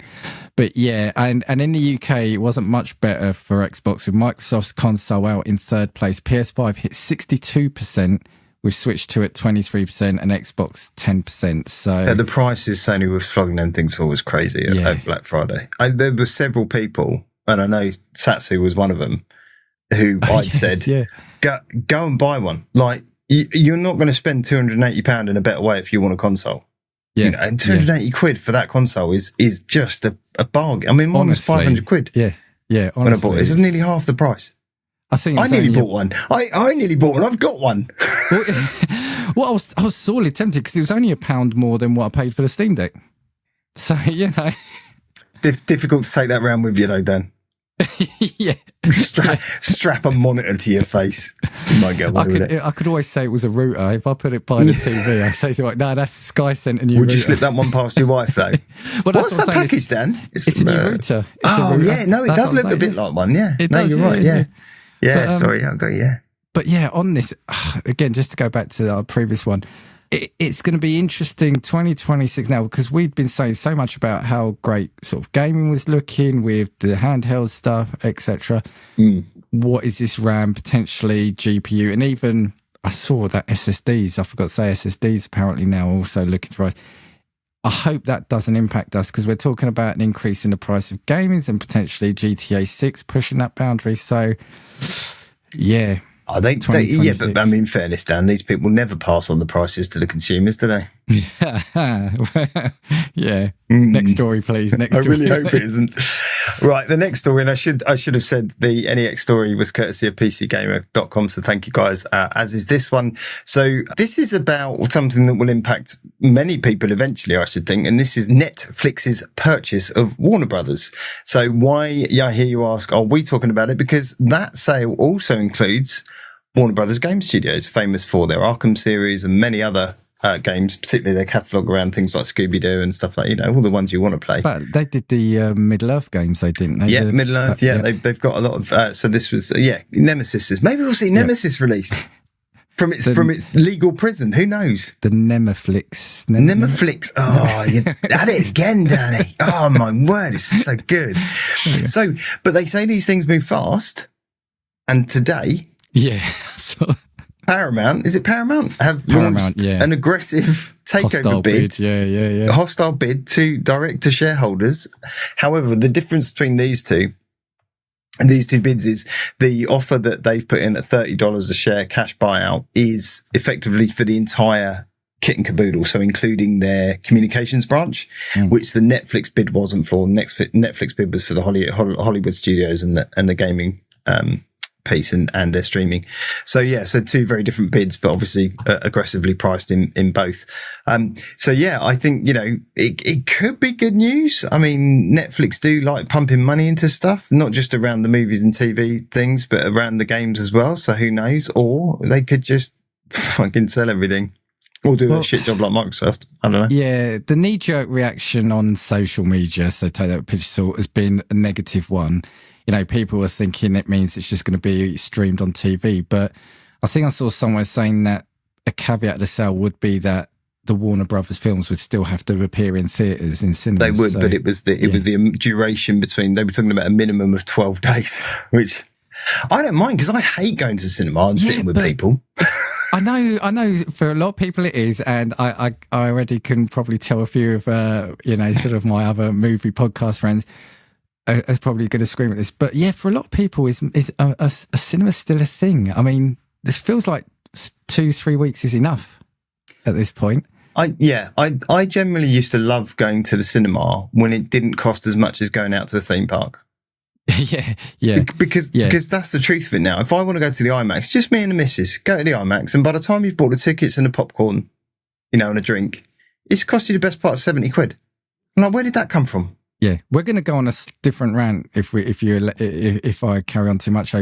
But yeah, and in the UK, it wasn't much better for Xbox, with Microsoft's console out in third place. PS5 hit 62%, with Switch 2 at 23% and Xbox 10%. So the prices Sony was flogging them things for was crazy at Black Friday. There were several people, and I know Satsu was one of them, who I'd said, go and buy one. Like, you're not going to spend £280 in a better way if you want a console. Yeah. You know, and 280 quid for that console is just a bargain. I mean, mine was 500 quid. Yeah. Yeah. Honestly, when I bought it. It's nearly half the price. I nearly bought one. I nearly bought one. I've got one. Well, I was sorely tempted because it was only £1 more than what I paid for the Steam Deck. So, you know. Difficult to take that round with you, though, Dan. Yeah. Strap a monitor to your face. You might get away with it. I could always say it was a router. If I put it by the TV, I'd say, like, no, that's Sky sent a new router. Would you slip that one past your wife, though? What's that package, Dan? It's a new router. Yeah. No, it does look a bit like one, yeah. You're right, yeah. Yeah, sorry, I got you. But yeah, on this, again, just to go back to our previous one, it's going to be interesting 2026 now, because we've been saying so much about how great sort of gaming was looking with the handheld stuff, etc. What is this RAM, potentially GPU, and even I saw that SSDs, I forgot to say SSDs apparently now also looking to rise. I hope that doesn't impact us, because we're talking about an increase in the price of gaming and potentially GTA 6 pushing that boundary. So, yeah. But I mean, fairness, Dan, these people never pass on the prices to the consumers, do they? Yeah. Next story, please. Next story. I really hope it isn't. Right, the next story, and I should have said the NEX story was courtesy of PCGamer.com, so thank you guys, as is this one. So this is about something that will impact many people eventually, I should think, and this is Netflix's purchase of Warner Brothers. So why, I hear you ask, are we talking about it? Because that sale also includes Warner Brothers Game Studios, famous for their Arkham series and many other games, particularly their catalogue around things like Scooby-Doo and stuff like, all the ones you want to play. But they did the Middle-earth games, didn't they? Yeah, Middle-earth, They've got a lot of, so this was, Nemesis. Maybe we'll see Nemesis released from its legal prison. Who knows? The Nemaflix. Nemaflix. Oh, you had it again, Danny. Oh, my word, it's so good. So, but they say these things move fast, and today... Yeah, so... Paramount, is it Paramount? Have launched an aggressive takeover bid. Yeah. A hostile bid to direct to shareholders. However, the difference between these two bids is the offer that they've put in at $30 a share cash buyout is effectively for the entire kit and caboodle. So including their communications branch, which the Netflix bid wasn't for. Netflix bid was for the Hollywood studios and the gaming, piece and their streaming. So two very different bids, but obviously aggressively priced in both. I think, it could be good news. I mean, Netflix do like pumping money into stuff, not just around the movies and TV things, but around the games as well. So who knows? Or they could just fucking sell everything. Or do a shit job like Microsoft. I don't know. Yeah, the knee-jerk reaction on social media, so take that with a pinch of salt, has been a negative one. People are thinking it means it's just going to be streamed on TV. But I think I saw somewhere saying that a caveat of the sale would be that the Warner Brothers films would still have to appear in theatres, in cinemas. They would, but it was the duration between. They were talking about a minimum of 12 days, which I don't mind because I hate going to cinema and sitting with people. I know. For a lot of people it is, and I already can probably tell a few of sort of my other movie podcast friends are probably going to scream at this. But yeah, for a lot of people, is a cinema still a thing? I mean, this feels like 2-3 weeks is enough at this point. I generally used to love going to the cinema when it didn't cost as much as going out to a theme park. yeah. Because that's the truth of it now. If I want to go to the IMAX, just me and the missus, go to the IMAX, and by the time you've bought the tickets and the popcorn, and a drink, it's cost you the best part of 70 quid. I'm like, where did that come from? Yeah, we're going to go on a different rant if I carry on too much.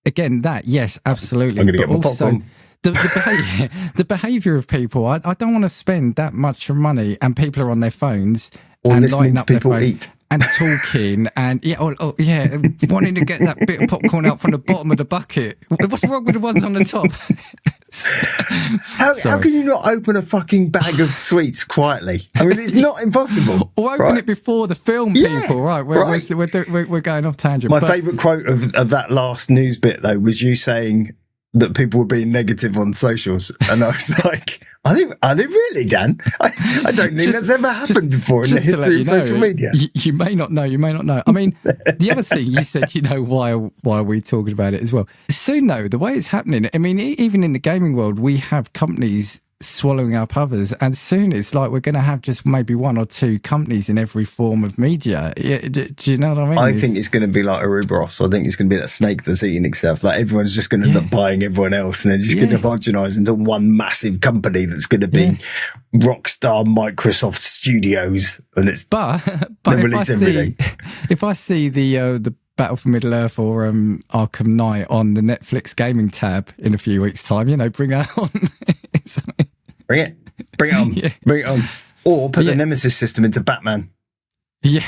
Again, yes, absolutely. I'm going to get my popcorn. The behaviour of people, I don't want to spend that much money, and people are on their phones or and listening lighting to up their people phone eat and talking and wanting to get that bit of popcorn out from the bottom of the bucket. What's wrong with the ones on the top? How can you not open a fucking bag of sweets quietly? I mean, it's not impossible. Or open it before the film, people. Right, we're going off tangent. My favourite quote of that last news bit, though, was you saying that people were being negative on socials. And I was like, are they really, Dan? I don't think that's ever happened before in the history of social media. You may not know. I mean, the other thing you said, why are we talking about it as well? Soon, though, the way it's happening, I mean, even in the gaming world, we have companies swallowing up others, and soon it's like we're going to have just maybe 1 or 2 companies in every form of media. Do you know what I mean? I think it's going to be like Ouroboros. I think it's going to be that snake that's eating itself. Like everyone's just going to end up buying everyone else, and they're just going to homogenize into one massive company that's going to be Rockstar Microsoft Studios, and it's but everything. If I see the Battle for Middle Earth or Arkham Knight on the Netflix gaming tab in a few weeks' time, bring that on. Bring it on. Bring it on. Or put the Nemesis system into Batman. Yeah.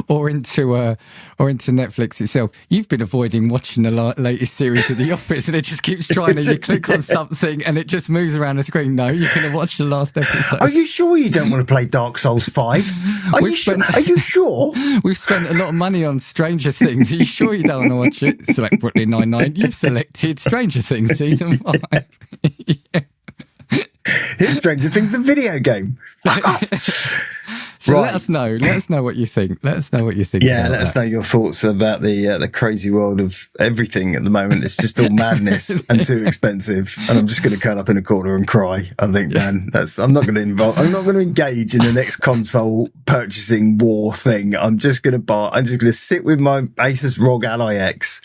Or into Netflix itself. You've been avoiding watching the latest series of The Office, and it just keeps trying to. You click on something, and it just moves around the screen. No, you're going to watch the last episode. Are you sure you don't want to play Dark Souls 5? Are you sure? We've spent a lot of money on Stranger Things. Are you sure you don't want to watch it? Select Brooklyn Nine-Nine. You've selected Stranger Things season 5. Here's Stranger Things, the video game. Fuck off. So let us know. Let us know what you think. Yeah, let us know your thoughts about the crazy world of everything at the moment. It's just all madness and too expensive. And I'm just going to curl up in a corner and cry. I think, man, I'm not going to engage in the next console purchasing war thing. I'm just going to sit with my Asus ROG Ally X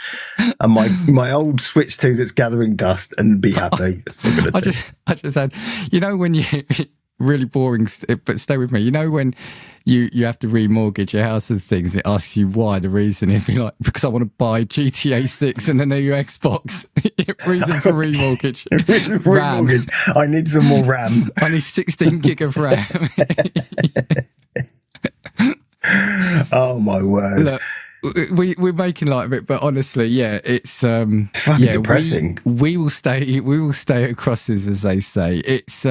and my old Switch 2 that's gathering dust and be happy. That's what I'm going to do. I just had, when you. Really boring, but stay with me. When you have to remortgage your house and things, it asks you why. The reason, if you're like, because I want to buy GTA 6 and the new Xbox. Reason for remortgage. Remortgage. I need some more RAM. I need 16 gig of RAM. Oh my word. Look, we're making light of it, but honestly, it's fucking depressing. We will stay at crosses, as they say. It's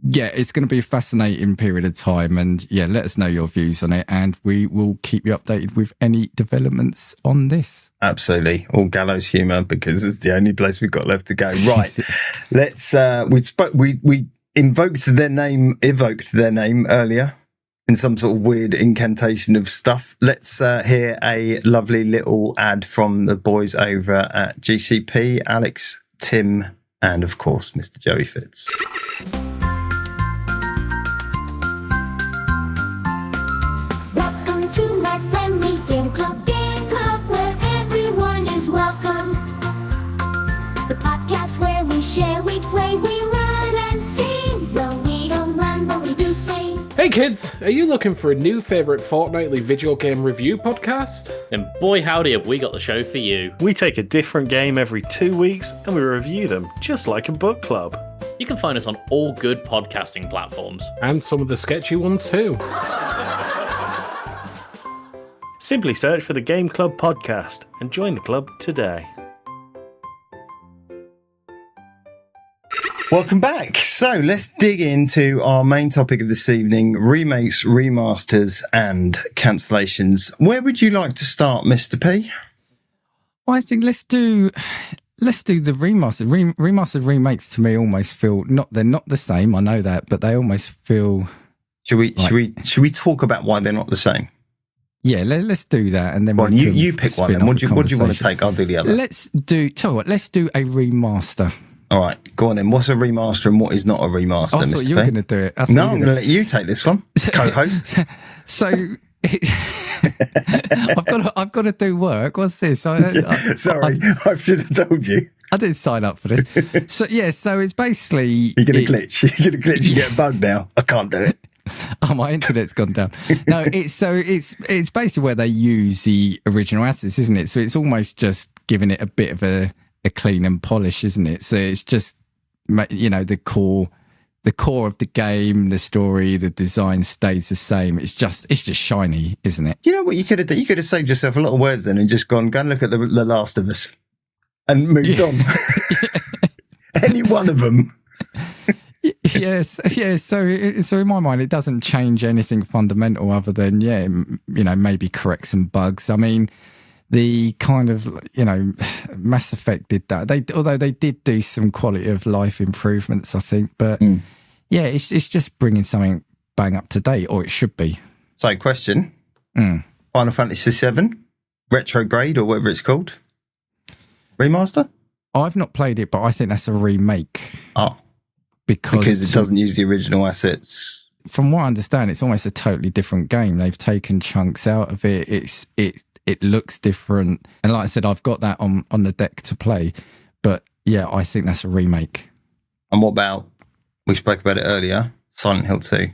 it's going to be a fascinating period of time, and let us know your views on it, and we will keep you updated with any developments on this. Absolutely, all gallows humour, because it's the only place we've got left to go. Right, let's. We evoked their name earlier in some sort of weird incantation of stuff. Let's hear a lovely little ad from the boys over at GCP, Alex, Tim, and of course, Mr. Joey Fitz. Hey kids, are you looking for a new favourite fortnightly video game review podcast? Then boy howdy have we got the show for you. We take a different game every 2 weeks and we review them just like a book club. You can find us on all good podcasting platforms. And some of the sketchy ones too. Simply search for the Game Club podcast and join the club today. Welcome back. So let's dig into our main topic of this evening, remakes, remasters, and cancellations. Where would you like to start, Mr. P? Well, I think let's do the remaster. Remastered remakes to me almost feel they're not the same. I know that, but they almost feel. Should we talk about why they're not the same? Yeah, let's do that, and then you pick one. Then what do you want to take? I'll do the other. Let's do a remaster. All right, go on then. What's a remaster and what is not a remaster, I thought Mr. you were P? going to do it. No, I'm going to let you take this one, co-host. So I've got to do work. What's this? Sorry, I should have told you. I didn't sign up for this. So it's basically you're going to glitch. You're going to glitch. You get a bug now. I can't do it. Oh, my internet's gone down. No, it's basically where they use the original assets, isn't it? So it's almost just giving it a bit of a clean and polish, isn't it? So it's just, the core of the game, the story, the design stays the same. It's just shiny, isn't it? You know what you could have done? You could have saved yourself a lot of words then and just gone, go and look at the Last of Us and moved on. Any one of them. Yes. So in my mind, it doesn't change anything fundamental other than, maybe correct some bugs. I mean, the kind of, Mass Effect did that. Although they did do some quality of life improvements, I think. But it's just bringing something bang up to date, or it should be. So, question: Final Fantasy VII retrograde or whatever it's called, remaster? I've not played it, but I think that's a remake. Oh, because it doesn't use the original assets. From what I understand, it's almost a totally different game. They've taken chunks out of it. It looks different. And like I said, I've got that on the deck to play. But yeah, I think that's a remake. And what about, we spoke about it earlier, Silent Hill 2?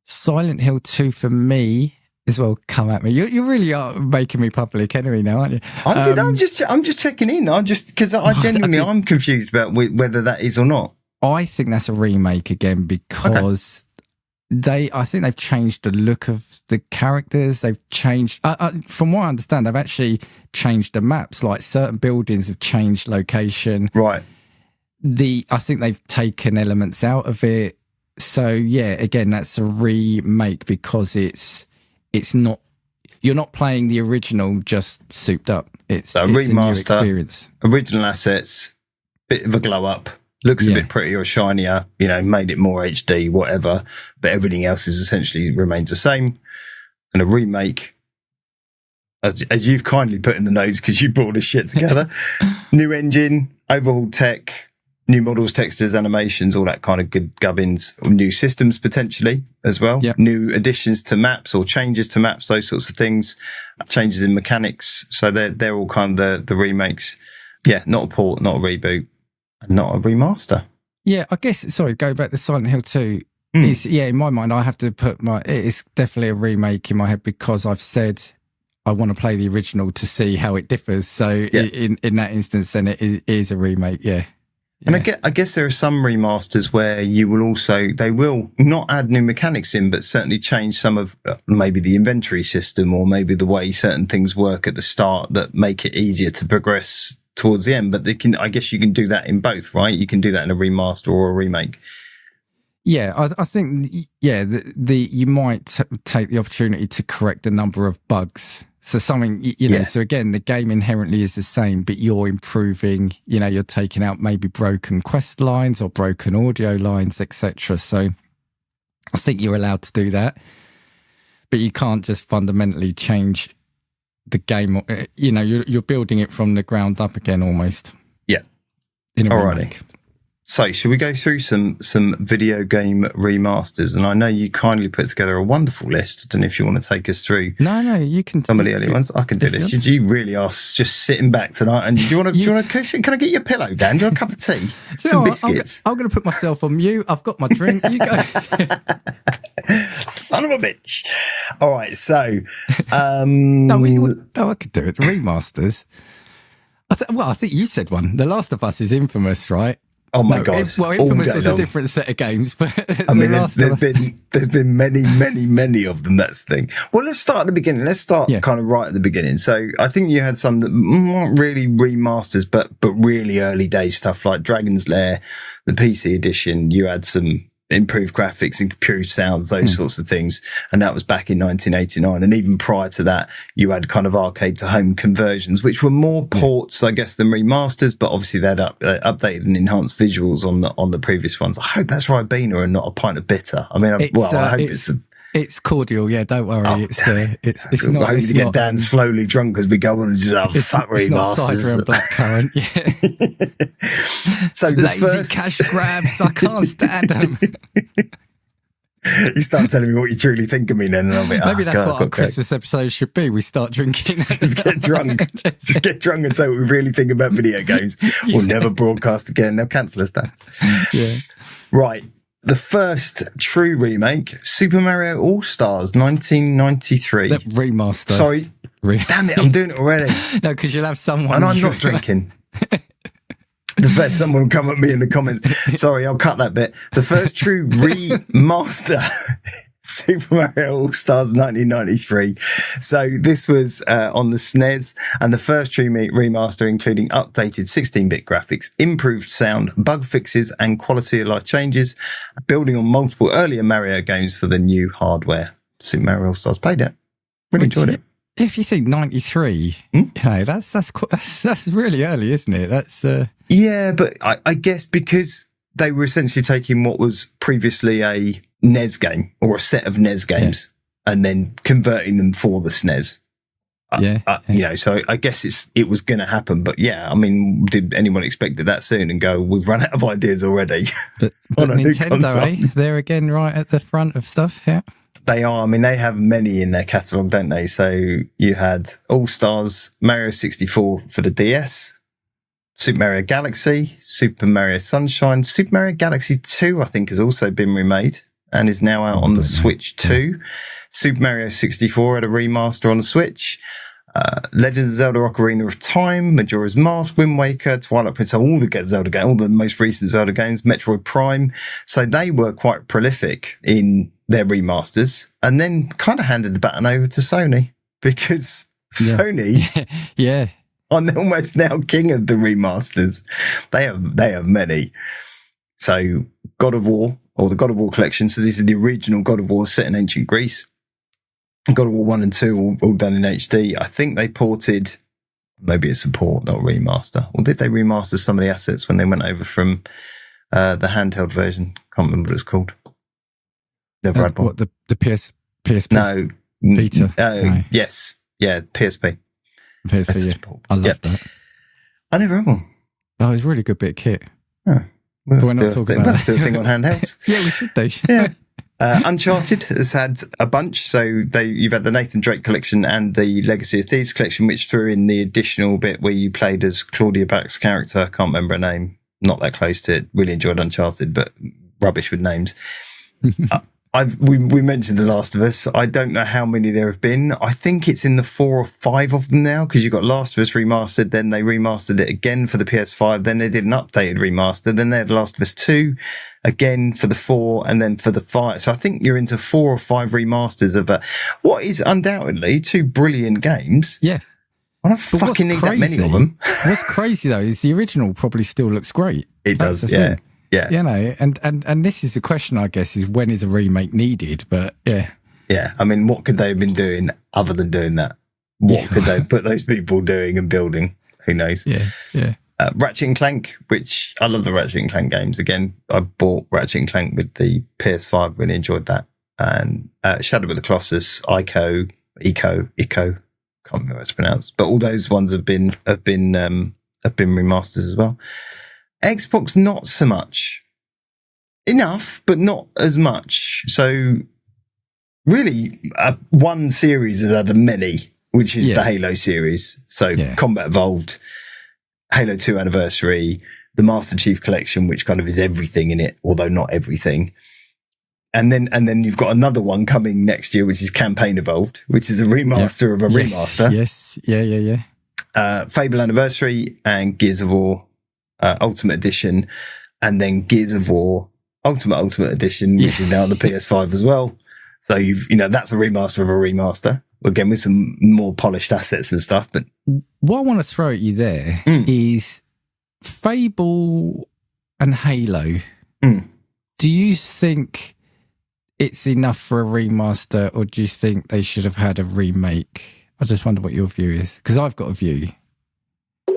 Silent Hill 2 for me as well, come at me. You really are making me public enemy now, aren't you? I'm just checking in. Because I genuinely, I'm confused about whether that is or not. I think that's a remake again because I think they've changed the look of the characters. They've changed, from what I understand, they've actually changed the maps. Like certain buildings have changed location. Right. I think they've taken elements out of it. So yeah, again, that's a remake because it's not. You're not playing the original just souped up. It's a remaster, a new experience. Original assets, bit of a glow up. Looks a bit prettier or shinier, made it more HD, whatever. But everything else is essentially remains the same. And a remake, as you've kindly put in the notes because you brought this shit together, new engine, overhauled tech, new models, textures, animations, all that kind of good gubbins, new systems potentially as well. Yep. New additions to maps or changes to maps, those sorts of things, changes in mechanics. So they're all kind of the remakes. Yeah, not a port, not a reboot. Not a remaster. Yeah, I guess, go back to Silent Hill 2. In my mind, I have to put it's definitely a remake in my head because I've said I want to play the original to see how it differs. So in that instance, then it is a remake, yeah. And I guess there are some remasters where they will not add new mechanics in, but certainly change some of maybe the inventory system or maybe the way certain things work at the start that make it easier to progress towards the end. But I guess you can do that in both, right? You can do that in a remaster or a remake. Yeah, I think, you might take the opportunity to correct a number of bugs. So something, so again, the game inherently is the same, but you're improving, you're taking out maybe broken quest lines or broken audio lines, etc. So I think you're allowed to do that, but you can't just fundamentally change the game. You're building it from the ground up again almost. Yeah. In a remake. So, should we go through some video game remasters? And I know you kindly put together a wonderful list. I don't know if you want to take us through. No, you can. Some of the early ones. I can do this. You really are just sitting back tonight. And do you want to cushion? Can I get you a pillow, Dan? Do you want a cup of tea? Some biscuits. I'm going to put myself on mute. I've got my drink. You go. Son of a bitch. All right. So, I could do it. Remasters. I think you said one. The Last of Us is infamous, right? Oh my God! Infamous was a different set of games, but I mean, there's been many of them. That's the thing. Well, let's start at the beginning. Let's start kind of right at the beginning. So I think you had some that weren't really remasters, but really early day stuff like Dragon's Lair, the PC edition. You had some improved graphics, improved sounds, those sorts of things. And that was back in 1989. And even prior to that, you had kind of arcade to home conversions, which were more ports, I guess, than remasters, but obviously they'd updated and enhanced visuals on the previous ones. I hope that's Ribena and not a pint of bitter. I mean, I hope it's cordial, yeah. Don't worry. It's not. We're hoping to get Dan slowly drunk as we go on and just have fuck remasters. Not cider and blackcurrant. Yeah. So lazy cash grabs. I can't stand them. You start telling me what you truly think of me then, and I'll be maybe that's what our Christmas episode should be. We start drinking. Just get drunk. Just get drunk and say what we really think about video games. We'll never broadcast again. They'll cancel us, Dan. Yeah. Right. The first true remake, Super Mario All-Stars 1993. That remaster. Sorry. Damn it, I'm doing it already. No, because you'll have someone. And I'm not drinking. The first someone will come at me in the comments. Sorry, I'll cut that bit. The first true remaster, Super Mario All-Stars 1993. So this was on the SNES, and the first true remaster including updated 16-bit graphics, improved sound, bug fixes, and quality of life changes, building on multiple earlier Mario games for the new hardware. Super Mario All-Stars played it. Really enjoyed it. If you think 93, hey, that's really early, isn't it? That's yeah, but I guess because they were essentially taking what was previously a NES game or a set of NES games and then converting them for the SNES. You know, so I guess it was going to happen. But yeah, I mean, did anyone expect it that soon and go, we've run out of ideas already? But Nintendo, they're again right at the front of stuff, yeah. They are. I mean, they have many in their catalogue, don't they? So you had All-Stars, Mario 64 for the DS, Super Mario Galaxy, Super Mario Sunshine, Super Mario Galaxy 2, I think, has also been remade and is now out on the Switch 2. Super Mario 64 had a remaster on the Switch. Legend of Zelda Ocarina of Time, Majora's Mask, Wind Waker, Twilight Princess, all the Zelda games, all the most recent Zelda games, Metroid Prime. So they were quite prolific in their remasters, and then kind of handed the baton over to Sony because Sony are almost now king of the remasters. They have many. So God of War, or the God of War collection. So these are the original God of War set in ancient Greece. God of War 1 and 2 all done in HD. I think they ported, maybe it's a port, not a remaster. Or did they remaster some of the assets when they went over from the handheld version? Can't remember what it's called. Never had one. What, the PSP? No. Vita? No. Yes. Yeah, PSP. PSP, yeah. I love that. I never had one. Oh, it's a really good bit of kit. Oh, but we're not talking about that. We'll do a thing on handhelds. Yeah, we should do. Yeah. Uncharted has had a bunch. So you've had the Nathan Drake collection and the Legacy of Thieves collection, which threw in the additional bit where you played as Claudia Bach's character. I can't remember her name. Not that close to it. Really enjoyed Uncharted, but rubbish with names. We mentioned The Last of Us. I don't know how many there have been. I think it's in the 4 or 5 of them now, because you've got Last of Us remastered, then they remastered it again for the PS5, then they did an updated remaster, then they had Last of Us 2 again for the 4, and then for the 5. So I think you're into 4 or 5 remasters of what is undoubtedly 2 brilliant games. Yeah. I don't fucking need that many of them. What's crazy though is the original probably still looks great. It does, yeah. Thing. Yeah. You know, and this is the question, I guess, is when is a remake needed? But yeah. Yeah. I mean, what could they have been doing other than doing that? What could they put those people doing and building? Who knows? Yeah. Yeah. Ratchet and Clank, which I love the Ratchet and Clank games. Again, I bought Ratchet and Clank with the PS5, really enjoyed that. And Shadow of the Colossus, Ico, can't remember how it's pronounced, but all those ones have been remasters as well. Xbox, not so much. Enough, but not as much. So really, one series has had a many, which is the Halo series. So Combat Evolved, Halo 2 Anniversary, the Master Chief Collection, which kind of is everything in it, although not everything. And then you've got another one coming next year, which is Campaign Evolved, which is a remaster of a remaster. Yes. Yeah. Fable Anniversary and Gears of War Ultimate Edition. and then Gears of War Ultimate Edition, which is now on the PS5 as well. So that's a remaster of a remaster, again with some more polished assets and stuff. But what I want to throw at you there is Fable and Halo. Do you think it's enough for a remaster, or do you think they should have had a remake? I just wonder what your view is, because I've got a view.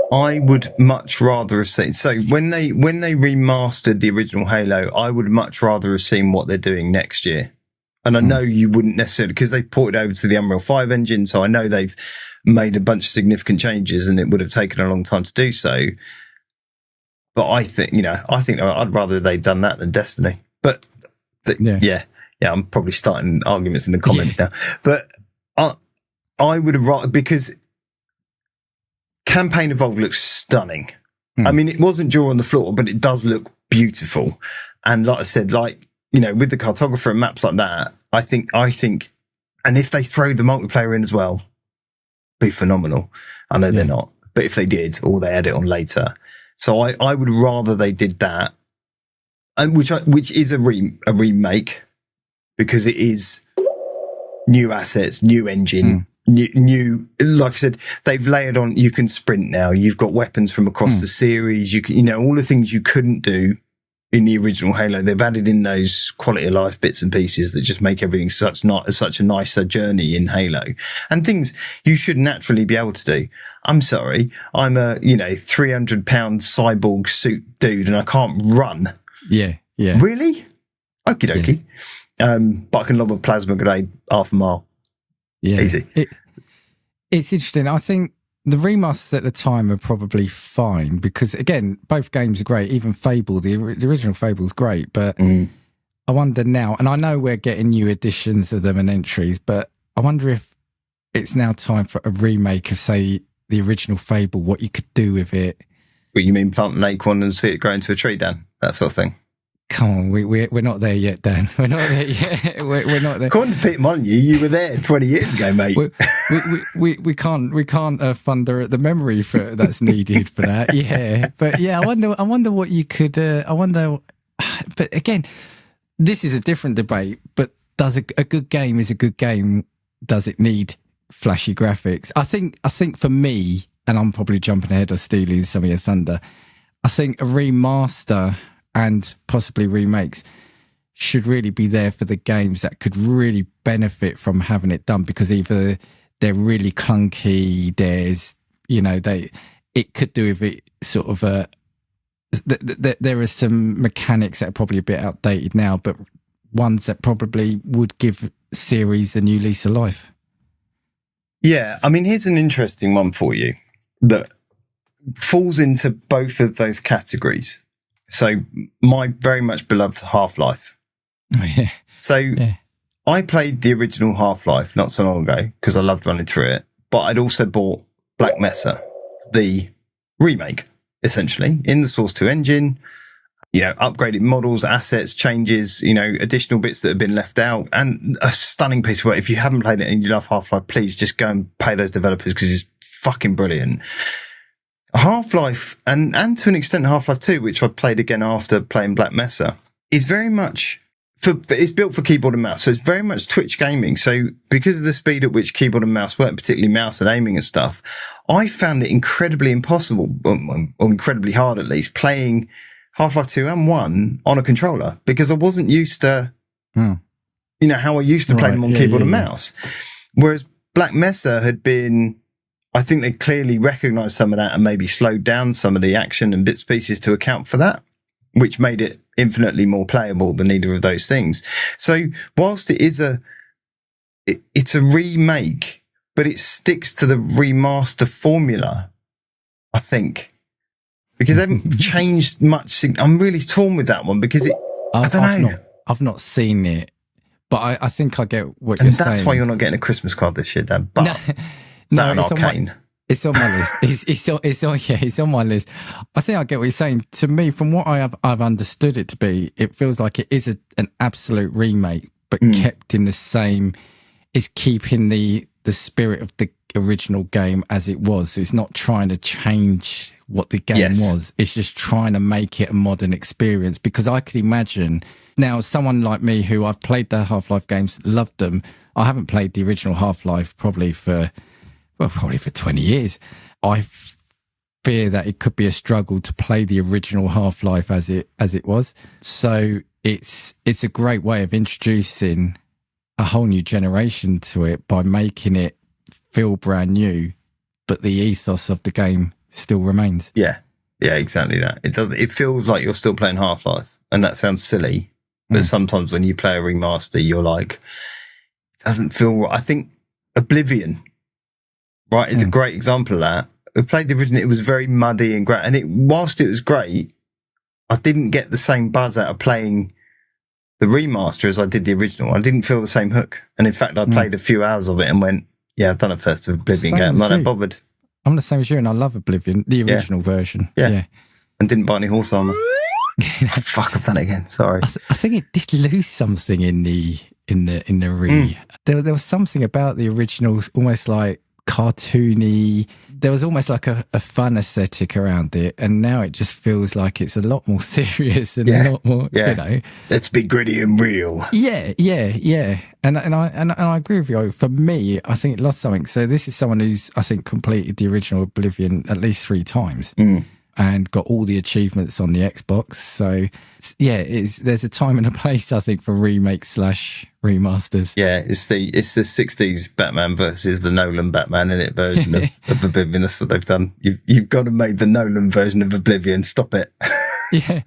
I would much rather have seen. So when they remastered the original Halo, I would much rather have seen what they're doing next year. And I know you wouldn't necessarily, because they ported over to the Unreal 5 engine. So I know they've made a bunch of significant changes, and it would have taken a long time to do so. But I think I'd rather they'd done that than Destiny. But yeah, I'm probably starting arguments in the comments now. But I would have rather, because Campaign Evolved looks stunning. I mean, it wasn't jaw on the floor, but it does look beautiful. And like I said, with the cartographer and maps like that, I think, and if they throw the multiplayer in as well, be phenomenal. I know they're not, but if they did, or they add it on later. So I would rather they did that, and which is a remake, because it is new assets, new engine, new, like I said, they've layered on, you can sprint now, you've got weapons from across the series, you can, all the things you couldn't do in the original Halo, they've added in those quality of life bits and pieces that just make everything such a nicer journey in Halo, and things you should naturally be able to do. I'm sorry, I'm a 300-pound cyborg suit dude, and I can't run. Yeah. Really? Okie dokie. But I can lob a plasma grenade half a mile. Yeah, easy. It's interesting. I think the remasters at the time are probably fine, because again, both games are great. Even Fable, the original Fable is great, but I wonder now, and I know we're getting new editions of them and entries, but I wonder if it's now time for a remake of, say, the original Fable, what you could do with it. What, you mean plant an acorn and see it grow into a tree, Dan? That sort of thing. Come on, we're not there yet, Dan. We're not there yet. We're not there. According to Peter Molyneux, you were there 20 years ago, mate. We can't fund the memory for that's needed for that. Yeah, but yeah, I wonder what you could. But again, this is a different debate. But does a good game is a good game? Does it need flashy graphics? I think for me, and I'm probably jumping ahead of stealing some of your thunder, I think a remaster and possibly remakes should really be there for the games that could really benefit from having it done, because either they're really clunky, it could do with it sort of there are some mechanics that are probably a bit outdated now, but ones that probably would give series a new lease of life. Yeah, I mean, here's an interesting one for you that falls into both of those categories. So my very much beloved Half-Life. Oh, yeah. So I played the original Half-Life not so long ago because I loved running through it, but I'd also bought Black Mesa, the remake, essentially, in the Source 2 engine, upgraded models, assets, changes, additional bits that have been left out, and a stunning piece of work. If you haven't played it and you love Half-Life, please just go and pay those developers, because it's fucking brilliant. Half-Life, and to an extent Half-Life 2, which I played again after playing Black Mesa, is very much it's built for keyboard and mouse. So it's very much Twitch gaming. So because of the speed at which keyboard and mouse work, particularly mouse and aiming and stuff, I found it incredibly impossible, or incredibly hard at least, playing Half-Life 2 and 1 on a controller, because I wasn't used to, how I used to play them on keyboard and mouse. Whereas Black Mesa had been, I think they clearly recognised some of that and maybe slowed down some of the action and bits and pieces to account for that, which made it infinitely more playable than either of those things. So whilst it is it's a remake, but it sticks to the remaster formula, I think, because they haven't changed much. I'm really torn with that one, because I don't know. I've not seen it, but I think I get what you're saying. And that's why you're not getting a Christmas card this year, Dan. But no, it's Arcane. It's on my list. It's on my list. I think I get what you're saying. To me, from what I've understood it to be, it feels like it is an absolute remake, but kept in the same. Is keeping the the spirit of the original game as it was. So it's not trying to change what the game was. It's just trying to make it a modern experience. Because I could imagine now someone like me who I've played the Half-Life games, loved them. I haven't played the original Half-Life probably for 20 years. I fear that it could be a struggle to play the original Half-Life as it was. So it's a great way of introducing a whole new generation to it by making it feel brand new, but the ethos of the game still remains. Yeah, exactly that. It feels like you're still playing Half-Life, and that sounds silly, but sometimes when you play a remaster, you're like, it doesn't feel right. I think Oblivion, right, is a great example of that. We played the original, it was very muddy and great, and whilst it was great, I didn't get the same buzz out of playing the remaster as I did the original. I didn't feel the same hook. And in fact, I played a few hours of it and went, yeah, I've done a first Oblivion game. I'm not that bothered. I'm the same as you, and I love Oblivion, the original version. Yeah. And didn't buy any horse armor. Oh, fuck, I've done it again. Sorry. I think it did lose something in the There was something about the originals, almost like cartoony. There was almost like a fun aesthetic around it, and now it just feels like it's a lot more serious and a lot more, you know. Let's be gritty and real. Yeah. And I agree with you. For me, I think it lost something. So this is someone who's, I think, completed the original Oblivion at least 3 times. And got all the achievements on the Xbox. So, there's a time and a place, I think, for remakes / remasters. Yeah, it's the 60s Batman versus the Nolan Batman in it version of Oblivion. That's what they've done. You've got to make the Nolan version of Oblivion. Stop it. Yeah.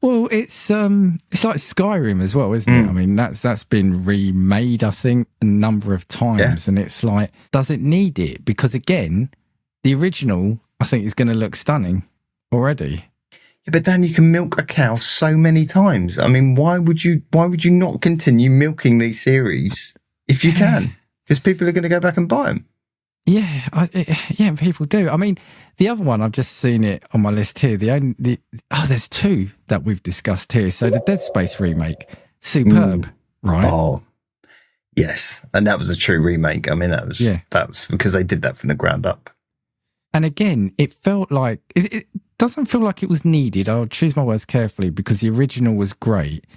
Well, it's like Skyrim as well, isn't it? I mean, that's been remade, I think, a number of times, and it's like, does it need it? Because again, the original, I think, is going to look stunning already. Yeah, but Dan, you can milk a cow so many times. I mean, why would you not continue milking these series if you can? Because people are going to go back and buy them. Yeah, people do. I mean, the other one, I've just seen it on my list here. There's 2 that we've discussed here. So the Dead Space remake, superb, right? Oh, yes, and that was a true remake. I mean, that was because they did that from the ground up. And again, it felt like it doesn't feel like it was needed. I'll choose my words carefully because the original was great,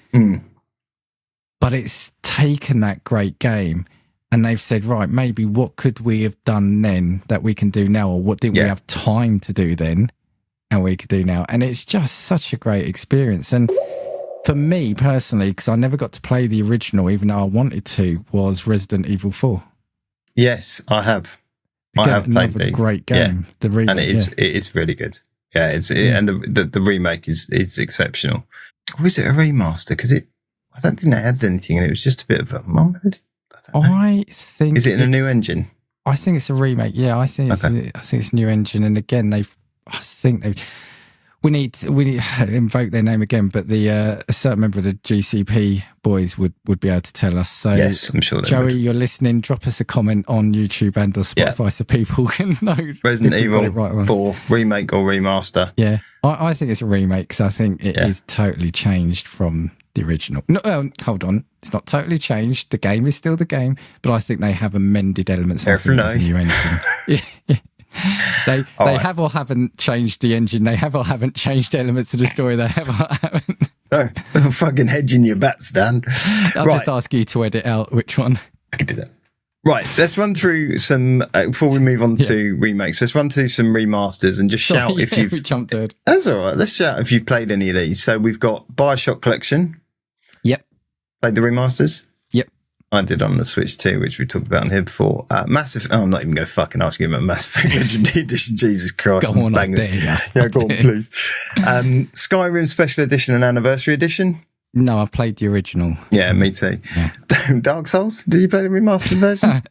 but it's taken that great game. And they've said, right, maybe what could we have done then that we can do now? Or what didn't we have time to do then and we could do now? And it's just such a great experience. And for me personally, because I never got to play the original, even though I wanted to, was Resident Evil 4. Yes, I have. Again, I have played the great game. The remake, and it is really good. Yeah, and the remake is exceptional. Or is it a remaster? Because I don't think they had anything, and it was just a bit of a I think. Is it in a new engine? I think it's a remake. Yeah, I think it's a new engine. And again, we need to invoke their name again, but a certain member of the GCP boys would be able to tell us. So yes, I'm sure. Joey, you're listening. Drop us a comment on YouTube and or Spotify so people can know. Resident Evil 4 remake or remaster. Yeah, I think it's a remake because I think it is totally changed from the original. No, hold on. It's not totally changed. The game is still the game, but I think they have amended elements. I think it's a new engine. They have or haven't changed the engine. They have or haven't changed elements of the story. They have or haven't. No, I'm fucking hedging your bets, Dan. I'll just ask you to edit out which one. I can do that. Right, let's run through some, before we move on to remakes, let's run through some remasters and just shout if you've... we jumped ahead. That's all right. Let's shout if you've played any of these. So we've got BioShock Collection. Yep. Played the remasters? Yep. I did on the Switch too, which we talked about on here before. Massive... Oh, I'm not even going to fucking ask you about Mass Effect Legendary Edition. Jesus Christ. Go on, I dare you. Yeah, go on, please. Skyrim Special Edition and Anniversary Edition. No, I've played the original. Yeah, me too. Yeah. Dark Souls? Did you play the remastered version?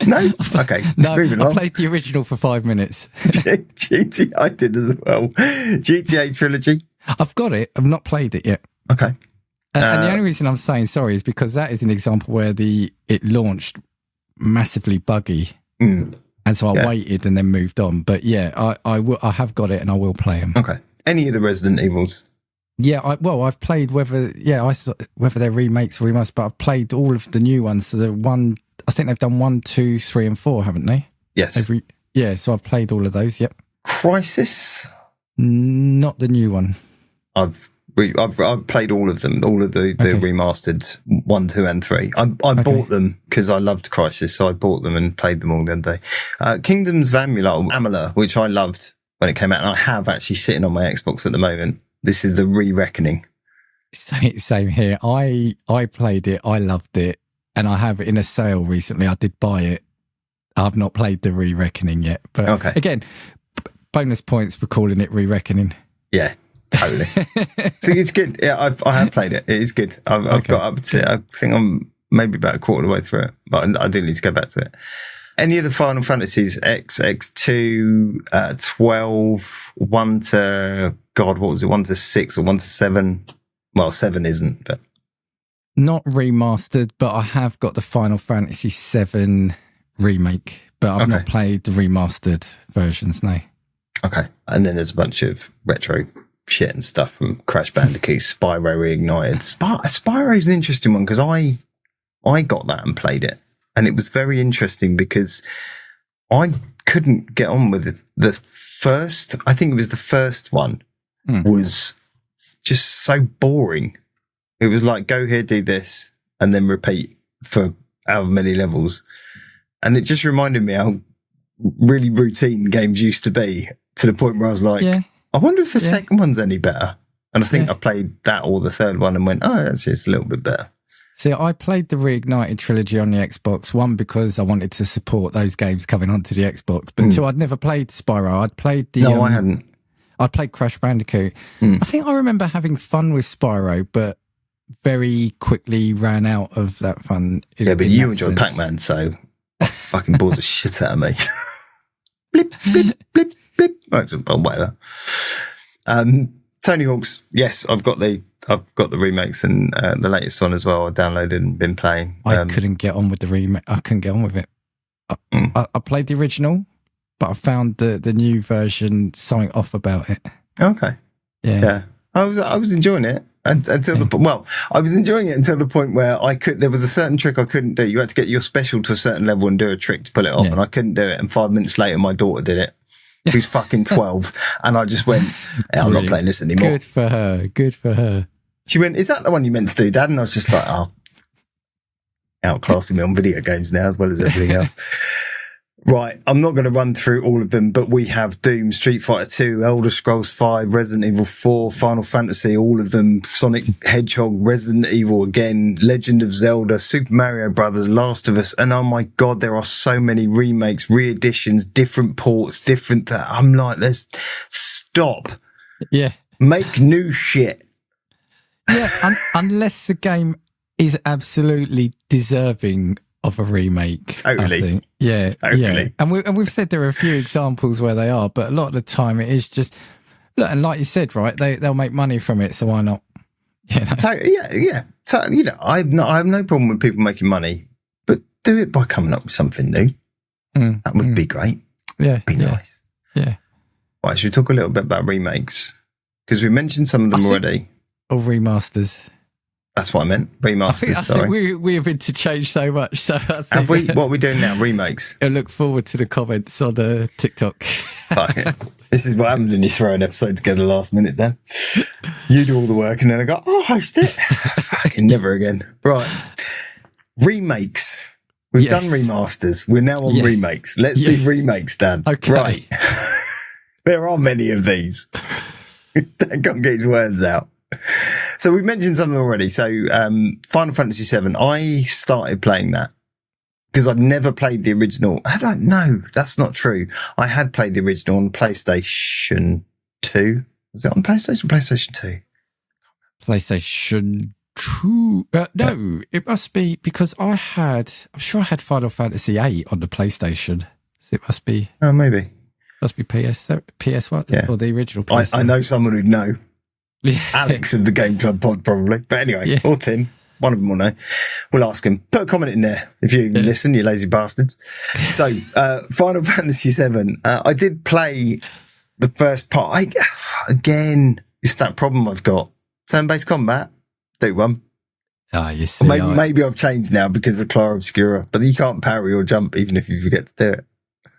No? Okay. No, I played the original for 5 minutes. GTA, I did as well. GTA Trilogy? I've got it. I've not played it yet. Okay. And the only reason I'm saying sorry is because that is an example where it launched massively buggy. And so I waited and then moved on. But yeah, I have got it and I will play them. Okay. Any of the Resident Evils? Yeah, I've played whether they're remakes or remasters, but I've played all of the new ones. So the I think they've done 1, 2, 3, and 4, haven't they? Yes. So I've played all of those. Yep. Crisis? Not the new one. I've played all of them, all of the remastered 1, 2, and 3. I bought them because I loved Crisis, so I bought them and played them all the other day. Kingdoms of Amalur, which I loved when it came out, and I have actually sitting on my Xbox at the moment. This is the Re-Reckoning. Same here. I played it, I loved it, and I have it in a sale recently. I did buy it. I've not played the Re-Reckoning yet, but again, bonus points for calling it Re-Reckoning. Yeah. Totally. So it's good. Yeah, I have played it. It is good. I've got up to, I think I'm maybe about a quarter of the way through it, but I do need to go back to it. Any of the Final Fantasies, X2, 12, 1 to, God, what was it? 1 to 6 or 1 to 7? Well, 7 isn't, but. Not remastered, but I have got the Final Fantasy 7 remake, but I've not played the remastered versions, no. Okay. And then there's a bunch of retro shit and stuff from Crash Bandicoot, Spyro Reignited. Spyro's an interesting one because I got that and played it, and it was very interesting because I couldn't get on with it. The first, I think it was the first one, was just so boring. It was like, go here, do this, and then repeat for however many levels. And it just reminded me how really routine games used to be, to the point where I was like, I wonder if the second one's any better. And I think I played that or the third one and went, oh, actually, it's a little bit better. See, I played the Reignited trilogy on the Xbox. 1, because I wanted to support those games coming onto the Xbox. But 2, I'd never played Spyro. I'd played the... No, I hadn't. I played Crash Bandicoot. I think I remember having fun with Spyro, but very quickly ran out of that fun. Yeah, but you enjoyed Pac-Man, so fucking balls the shit out of me. Blip, blip, blip, blip. Or whatever. Tony Hawk's, yes, I've got the remakes and the latest one as well. I downloaded and been playing. I couldn't get on with the remake. I couldn't get on with it. I played the original, but I found the new version something off about it. Okay. Yeah. I was enjoying it until I was enjoying it until the point where there was a certain trick I couldn't do. You had to get your special to a certain level and do a trick to pull it off, and I couldn't do it. And 5 minutes later, my daughter did it. Who's fucking 12, and I just went, I'm not playing this anymore. Good for her. She went, is that the one you meant to do, Dad? And I was just like, outclassing me on video games now as well as everything else. Right, I'm not going to run through all of them, but we have Doom, Street Fighter 2, Elder Scrolls 5, Resident Evil 4, Final Fantasy, all of them, Sonic Hedgehog, Resident Evil again, Legend of Zelda, Super Mario Brothers, Last of Us, and oh my God, there are so many remakes, re-editions, different ports, I'm like, let's stop. Yeah. Make new shit. Yeah, unless the game is absolutely deserving of a remake. Totally. I think. Yeah. Totally. Yeah. And we've said there are a few examples where they are, but a lot of the time it is just, look, and like you said, right, they'll make money from it, so why not? You know? Yeah. You know, I have no problem with people making money, but do it by coming up with something new. That would be great. Yeah. Be nice. Yeah. Right, should we talk a little bit about remakes? Because we mentioned some of them already. Or remasters. That's what I meant. Remasters, sorry. I think we have interchanged so much. So have we? What are we doing now? Remakes? I look forward to the comments on the TikTok. This is what happens when you throw an episode together last minute then. You do all the work and then I go, I'll host it. Fucking never again. Right. Remakes. We've done remasters. We're now on remakes. Let's do remakes, Dan. Okay. Right. There are many of these. Dan can't get his words out. So we mentioned something already. So Final Fantasy 7, I started playing that because I'd never played the original. I don't know. That's not true. I had played the original on PlayStation 2. Was it on PlayStation? PlayStation 2. PlayStation 2. No, it must be because I'm sure I had Final Fantasy 8 on the PlayStation. So it must be. Oh, maybe. Must be PS1 or the original PS. I know someone who'd know. Alex of the Game Club pod, probably. But anyway, or Tim, one of them will know. We'll ask him. Put a comment in there if you listen, you lazy bastards. So, Final Fantasy 7. I did play the first part. Again, it's that problem I've got. Turn-based combat. Do one. You see, maybe I've changed now because of Clara Obscura, but you can't parry or jump even if you forget to do it.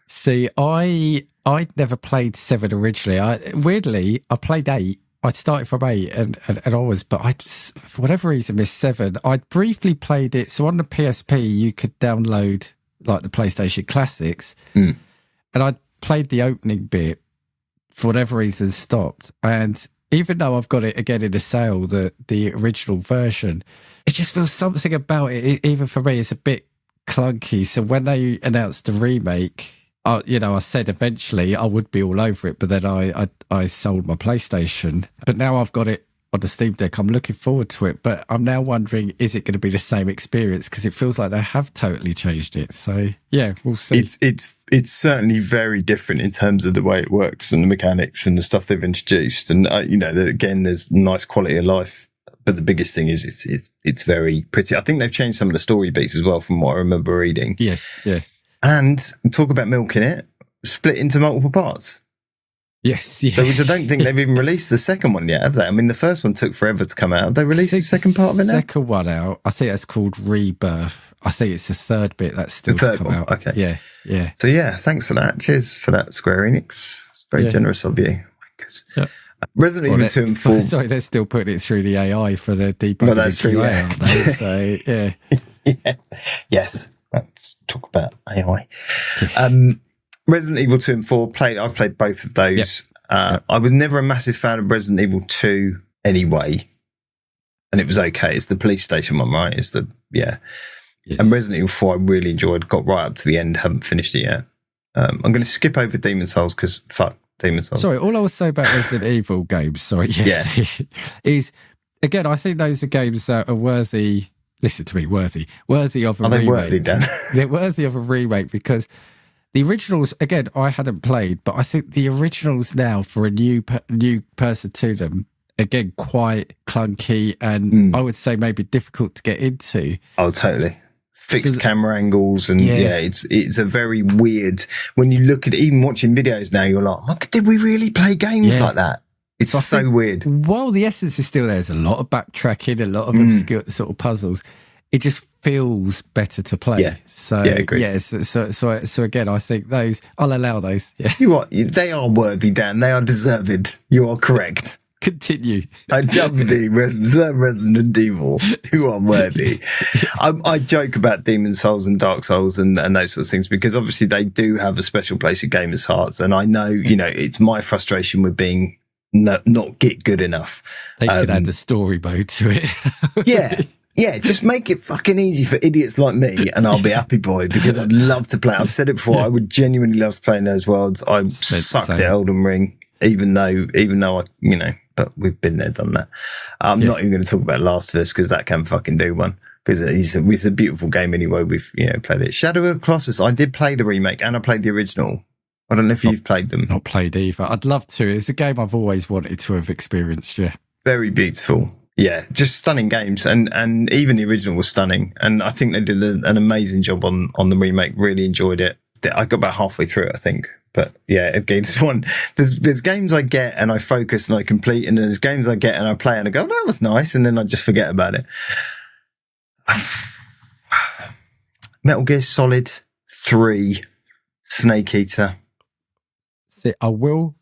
See, I'd never played 7 originally. Weirdly, I played 8. I started from 8 and I was, but I just, for whatever reason, missed 7. I briefly played it. So on the PSP, you could download like the PlayStation Classics, and I played the opening bit. For whatever reason, stopped. And even though I've got it again in a sale, the original version, it just feels something about it. Even for me, it's a bit clunky. So when they announced the remake, I said eventually I would be all over it, but then I sold my PlayStation. But now I've got it on the Steam Deck. I'm looking forward to it, but I'm now wondering, is it going to be the same experience? Because it feels like they have totally changed it. So yeah, we'll see. It's certainly very different in terms of the way it works and the mechanics and the stuff they've introduced. And again, there's nice quality of life. But the biggest thing is it's very pretty. I think they've changed some of the story beats as well, from what I remember reading. Yes, yeah. And talk about milking it, split into multiple parts. Yes, yeah. So, which I don't think they've even released the second one yet, have they? I mean, the first one took forever to come out. Have they released the second part of it now? Second one out. I think that's called Rebirth. I think it's the third bit that's still to come out. Okay. Yeah. So, yeah, thanks for that. Cheers for that, Square Enix. It's very generous of you. Yep. Resident Evil 2 and 4. Sorry, they're still putting it through the AI for their debugging. Well, that's true, QA, aren't they? So, yeah. Yes. Let's talk about AI. Resident Evil 2 and 4, I've played both of those. Yep. I was never a massive fan of Resident Evil 2 anyway. And it was okay. It's the police station one, right? Yes. And Resident Evil 4 I really enjoyed, got right up to the end, haven't finished it yet. I'm going to skip over Demon Souls because fuck Demon Souls. Sorry, all I will say about Resident Evil games, is, again, I think those are games that are worthy, listen to me, worthy of a remake. Are they worthy, Dan? They're worthy of a remake because the originals, again, I hadn't played, but I think the originals now, for a new person to them, again, quite clunky and I would say maybe difficult to get into. Oh, totally. Fixed camera angles and it's a very weird, when you look at it, even watching videos now, you're like, did we really play games like that? It's so weird. While the essence is still there's a lot of backtracking, a lot of obscure sort of puzzles. It just feels better to play. Yeah. So agreed. Yeah. So again, I think those, I'll allow those. Yeah. They are worthy, Dan. They are deserved. You are correct. Continue. I dub the Resident Evil who are worthy. I joke about Demon Souls and Dark Souls and those sorts of things because obviously they do have a special place in gamers' hearts. And I know, it's my frustration with being not get good enough. They could add the story mode to it. Yeah, just make it fucking easy for idiots like me and I'll be happy boy because I'd love to play. I've said it before. I would genuinely love to play in those worlds. I sucked at Elden Ring, even though I, but we've been there, done that. I'm not even going to talk about Last of Us because that can fucking do one because it's a beautiful game anyway. We've, played it. Shadow of the Colossus. I did play the remake and I played the original. I don't know if you've played them. Not played either. I'd love to. It's a game I've always wanted to have experienced. Yeah. Very beautiful. Yeah, just stunning games. And even the original was stunning. And I think they did an amazing job on the remake. Really enjoyed it. I got about halfway through it, I think. But yeah, against one, there's games I get and I focus and I complete, and there's games I get and I play and I go, that was nice, and then I just forget about it. Metal Gear Solid 3, Snake Eater. See, I will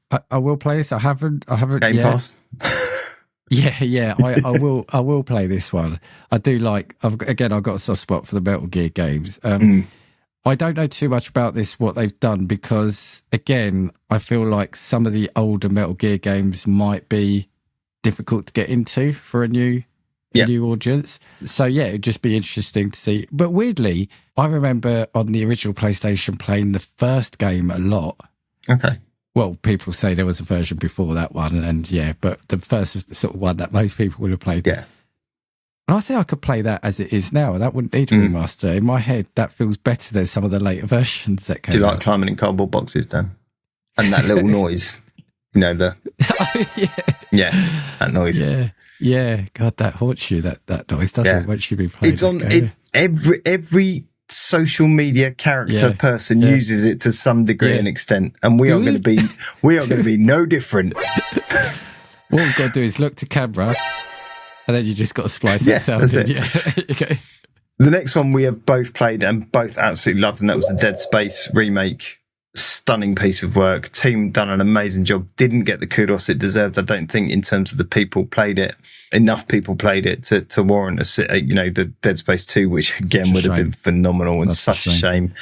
play this. I haven't Game yet. Pass. Yeah. I will play this one. I do like. I've got a soft spot for the Metal Gear games. I don't know too much about this, what they've done, because again, I feel like some of the older Metal Gear games might be difficult to get into for a new audience. So yeah, it'd just be interesting to see. But weirdly, I remember on the original PlayStation playing the first game a lot. Okay. Well, people say there was a version before that one, but the first was the sort of one that most people would have played. Yeah. And I think I could play that as it is now. That wouldn't need a remaster. In my head, that feels better than some of the later versions that came out. Do you like climbing in cardboard boxes, Dan? And that little noise, that noise. Yeah. God, that haunts you. That noise doesn't once you be playing. It's every social media character person uses it to some degree and extent, and we are going to be no different. What we've got to do is look to camera And then you just got to splice that sound that's in. it. Yeah. Okay. The next one we have both played and both absolutely loved, and that was the Dead Space remake. Stunning piece of work. Team done an amazing job. Didn't get the kudos it deserved, I don't think, in terms of the people played it. Enough people played it to warrant the Dead Space 2, which again would have been phenomenal, and such a shame.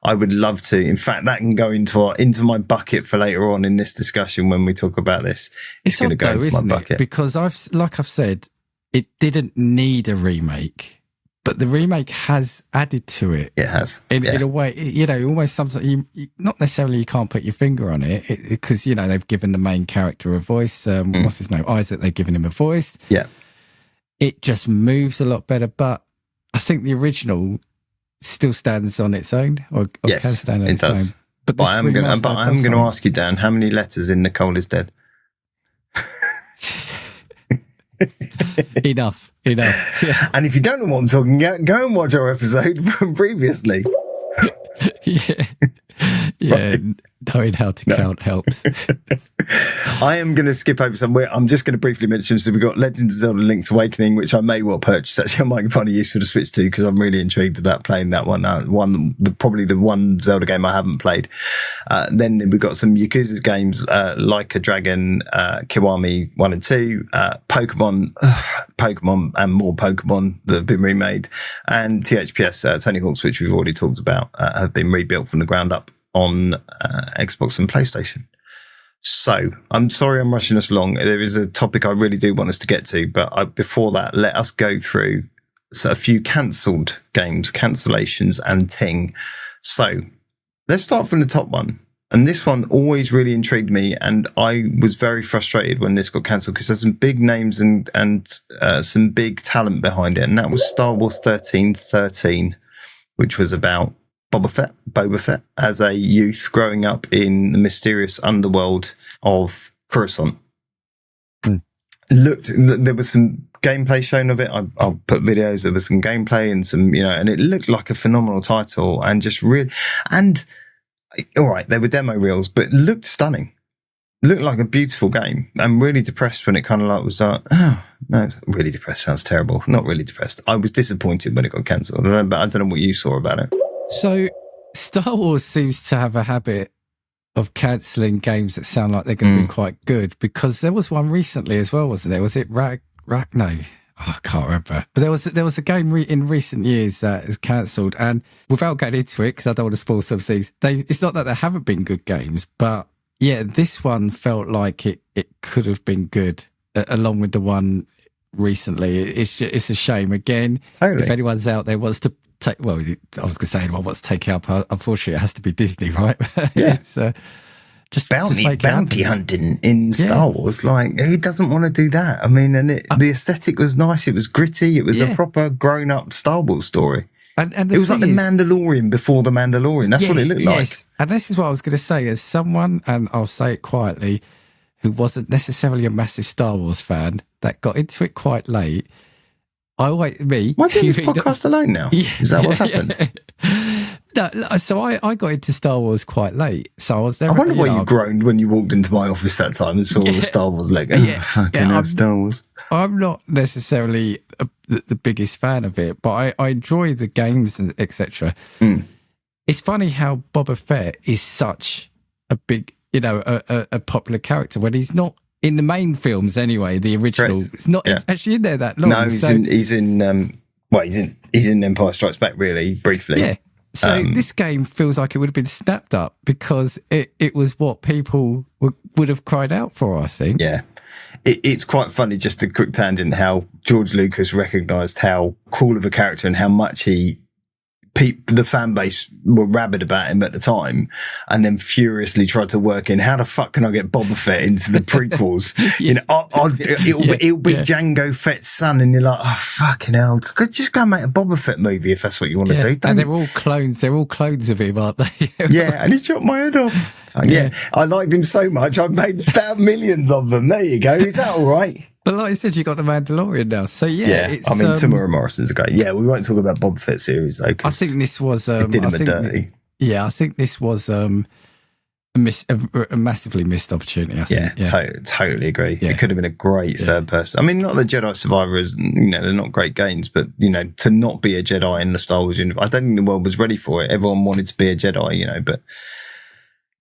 I would love to. In fact, that can go into my bucket for later on in this discussion when we talk about this. It's going to go into my bucket because I've said, it didn't need a remake. But the remake has added to it. It has. In a way, almost something, you not necessarily you can't put your finger on it because, they've given the main character a voice. What's his name? Isaac, they've given him a voice. Yeah. It just moves a lot better. But I think the original still stands on its own or can stand on its own. But I'm going to ask you, Dan, how many letters in Nicole is Dead? Enough. Yeah. And if you don't know what I'm talking about, go and watch our episode from previously. Yeah, knowing how to count helps. I am going to skip over somewhere. I'm just going to briefly mention, so we've got Legends of Zelda Link's Awakening, which I may well purchase. Actually, I might find it useful to switch to because I'm really intrigued about playing that one. Probably the one Zelda game I haven't played. Then we've got some Yakuza games, like a Dragon, Kiwami 1 and 2, Pokemon, and more Pokemon that have been remade, and THPS, Tony Hawk's, which we've already talked about, have been rebuilt from the ground up on Xbox and PlayStation. So I'm sorry I'm rushing us along. There is a topic I really do want us to get to, but before that, let us go through a few cancelled games, cancellations and ting. So let's start from the top one. And this one always really intrigued me, and I was very frustrated when this got cancelled because there's some big names and some big talent behind it, and that was Star Wars 1313, which was about Boba Fett as a youth growing up in the mysterious underworld of Coruscant. There was some gameplay shown of it. I'll put videos. There was some gameplay and some, and it looked like a phenomenal title and just really, and all right, there were demo reels, but it looked stunning. Looked like a beautiful game. I'm really depressed when it kind of like was like, oh, no, really depressed sounds terrible. Not really depressed. I was disappointed when it got cancelled, but I don't know what you saw about it. So Star Wars seems to have a habit of cancelling games that sound like they're going to be quite good, because there was one recently as well, wasn't there? Was it No, I can't remember. But there was a game in recent years that is cancelled, and without going into it, because I don't want to spoil some things, it's not that there haven't been good games, but yeah, this one felt like it could have been good along with the one recently. It's a shame. Again, totally. If anyone's out there wants to I was going to say anyone wants to take it up. Unfortunately, it has to be Disney, right? Yeah. It's just bounty hunting in Star Wars. Like, who doesn't want to do that? I mean, and the aesthetic was nice. It was gritty. It was a proper grown-up Star Wars story. And it was like the Mandalorian before the Mandalorian. That's what it looked like. And this is what I was going to say. As someone, and I'll say it quietly, who wasn't necessarily a massive Star Wars fan, that got into it quite late. Why doing this podcast alone now? Is that what's happened? No, so I got into Star Wars quite late. So I was there. I wonder why you groaned when you walked into my office that time and saw all the Star Wars Lego. Star Wars. I'm not necessarily the biggest fan of it, but I enjoy the games and etc. It's funny how Boba Fett is such a big, a popular character when he's not in the main films anyway. The original, it's not actually in there that long. No, he's in Empire Strikes Back, really briefly. Yeah. So this game feels like it would have been snapped up because it was what people would have cried out for, I think. Yeah. It's quite funny, just a quick tangent, how George Lucas recognised how cool of a character and how much the fan base were rabid about him at the time, and then furiously tried to work in how the fuck can I get Boba Fett into the prequels? It'll be Jango Fett's son, and you're like, oh fucking hell, just go and make a Boba Fett movie if that's what you want to do. And they're all clones. They're all clones of him, aren't they? Yeah, and he chopped my head off. I liked him so much, I've made millions of them. There you go. Is that all right? But like I said, you got the Mandalorian now, so it's, Tamura Morrison's great. Yeah, we won't talk about Boba Fett series though. I think this was. It did him dirty. Yeah, I think this was a massively missed opportunity, I think. Totally agree. Yeah. It could have been a great third person. I mean, not that Jedi Survivor is, they're not great games, but, to not be a Jedi in the Star Wars universe, I don't think the world was ready for it. Everyone wanted to be a Jedi, but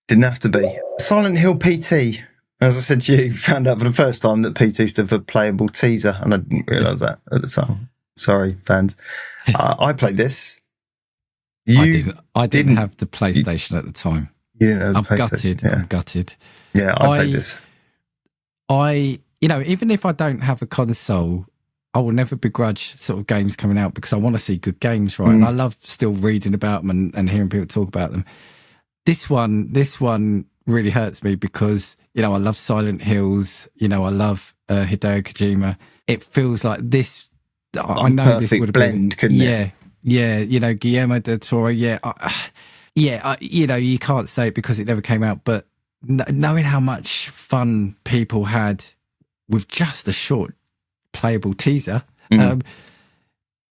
didn't have to be. Silent Hill PT, as I said to you, found out for the first time that PT stood for Playable Teaser, and I didn't realise that at the time. Sorry, fans. I played this. I didn't have the PlayStation at the time. Yeah, I'm gutted. Yeah. I'm gutted. Yeah, I played this. Even if I don't have a console, I will never begrudge sort of games coming out because I want to see good games, right? And I love still reading about them and hearing people talk about them. This one really hurts me because, I love Silent Hills. I love Hideo Kojima. It feels like this. I know this would have blend, couldn't it? Yeah. Guillermo del Toro. Yeah. You can't say it because it never came out, but knowing how much fun people had with just a short playable teaser,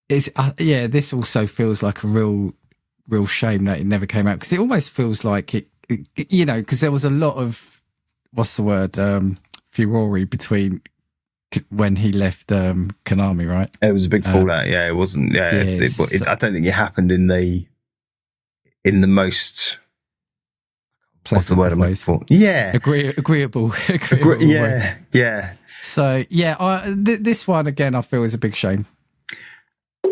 this also feels like a real shame that it never came out because it almost feels like it because there was a lot of furore between when he left Konami, right? It was a big fallout. It wasn't. I don't think it happened in the most. What's the word I'm looking for? Yeah, agreeable. Yeah. So this one again, I feel is a big shame.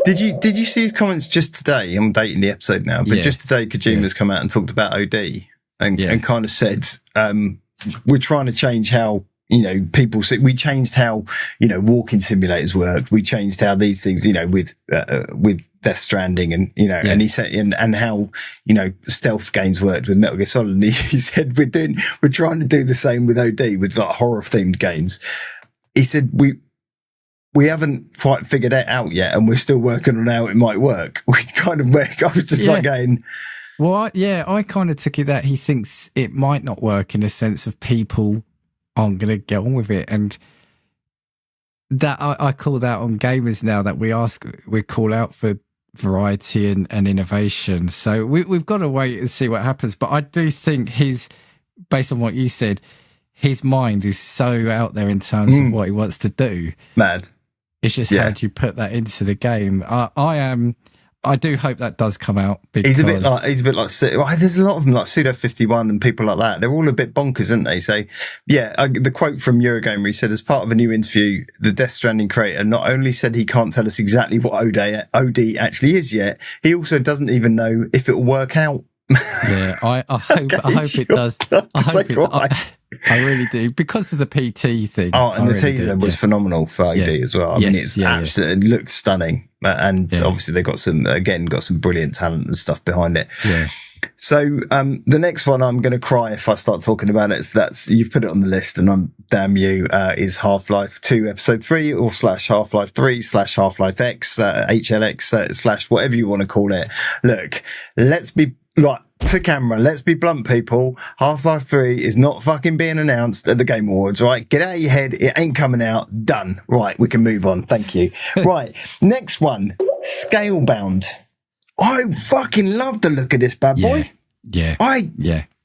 Did you see his comments just today? I'm dating the episode now, but just today, Kojima's come out and talked about OD and kind of said, we're trying to change how, people see. We changed how, walking simulators work. We changed how these things, with Death Stranding and, and he said, and how, stealth games worked with Metal Gear Solid. And he said, we're trying to do the same with OD, with like horror themed games. He said, we haven't quite figured it out yet, and we're still working on how it might work. We kind of work. I was just like going, well, I kind of took it that he thinks it might not work in a sense of people aren't going to get on with it, and that I call that on gamers now that we call out for variety and innovation. So we've got to wait and see what happens. But I do think based on what you said, his mind is so out there in terms of what he wants to do. Mad. It's just how do you put that into the game? I do hope that does come out because he's a bit like there's a lot of them like Sudo 51 and people like that. They're all a bit bonkers, aren't they? So the quote from Eurogamer, he said, as part of a new interview, the Death Stranding creator not only said he can't tell us exactly what OD actually is yet, he also doesn't even know if it'll work out. Yeah, I hope it does. I really do because of the PT thing. Oh, and the teaser was phenomenal for OD as well. I mean, it's absolutely, it looked stunning, and obviously they got some brilliant talent and stuff behind it. Yeah. So the next one, I'm going to cry if I start talking about it. So you've put it on the list, and I'm damn you. Is Half-Life 2 Episode 3 or /Half-Life 3 /Half-Life X HLX / whatever you want to call it. Look, let's be to camera. Let's be blunt, people. Half-Life 3 is not fucking being announced at the Game Awards, right? Get out of your head. It ain't coming out. Done. Right, we can move on. Thank you. Right, next one, Scalebound. I fucking love the look of this bad boy. Yeah.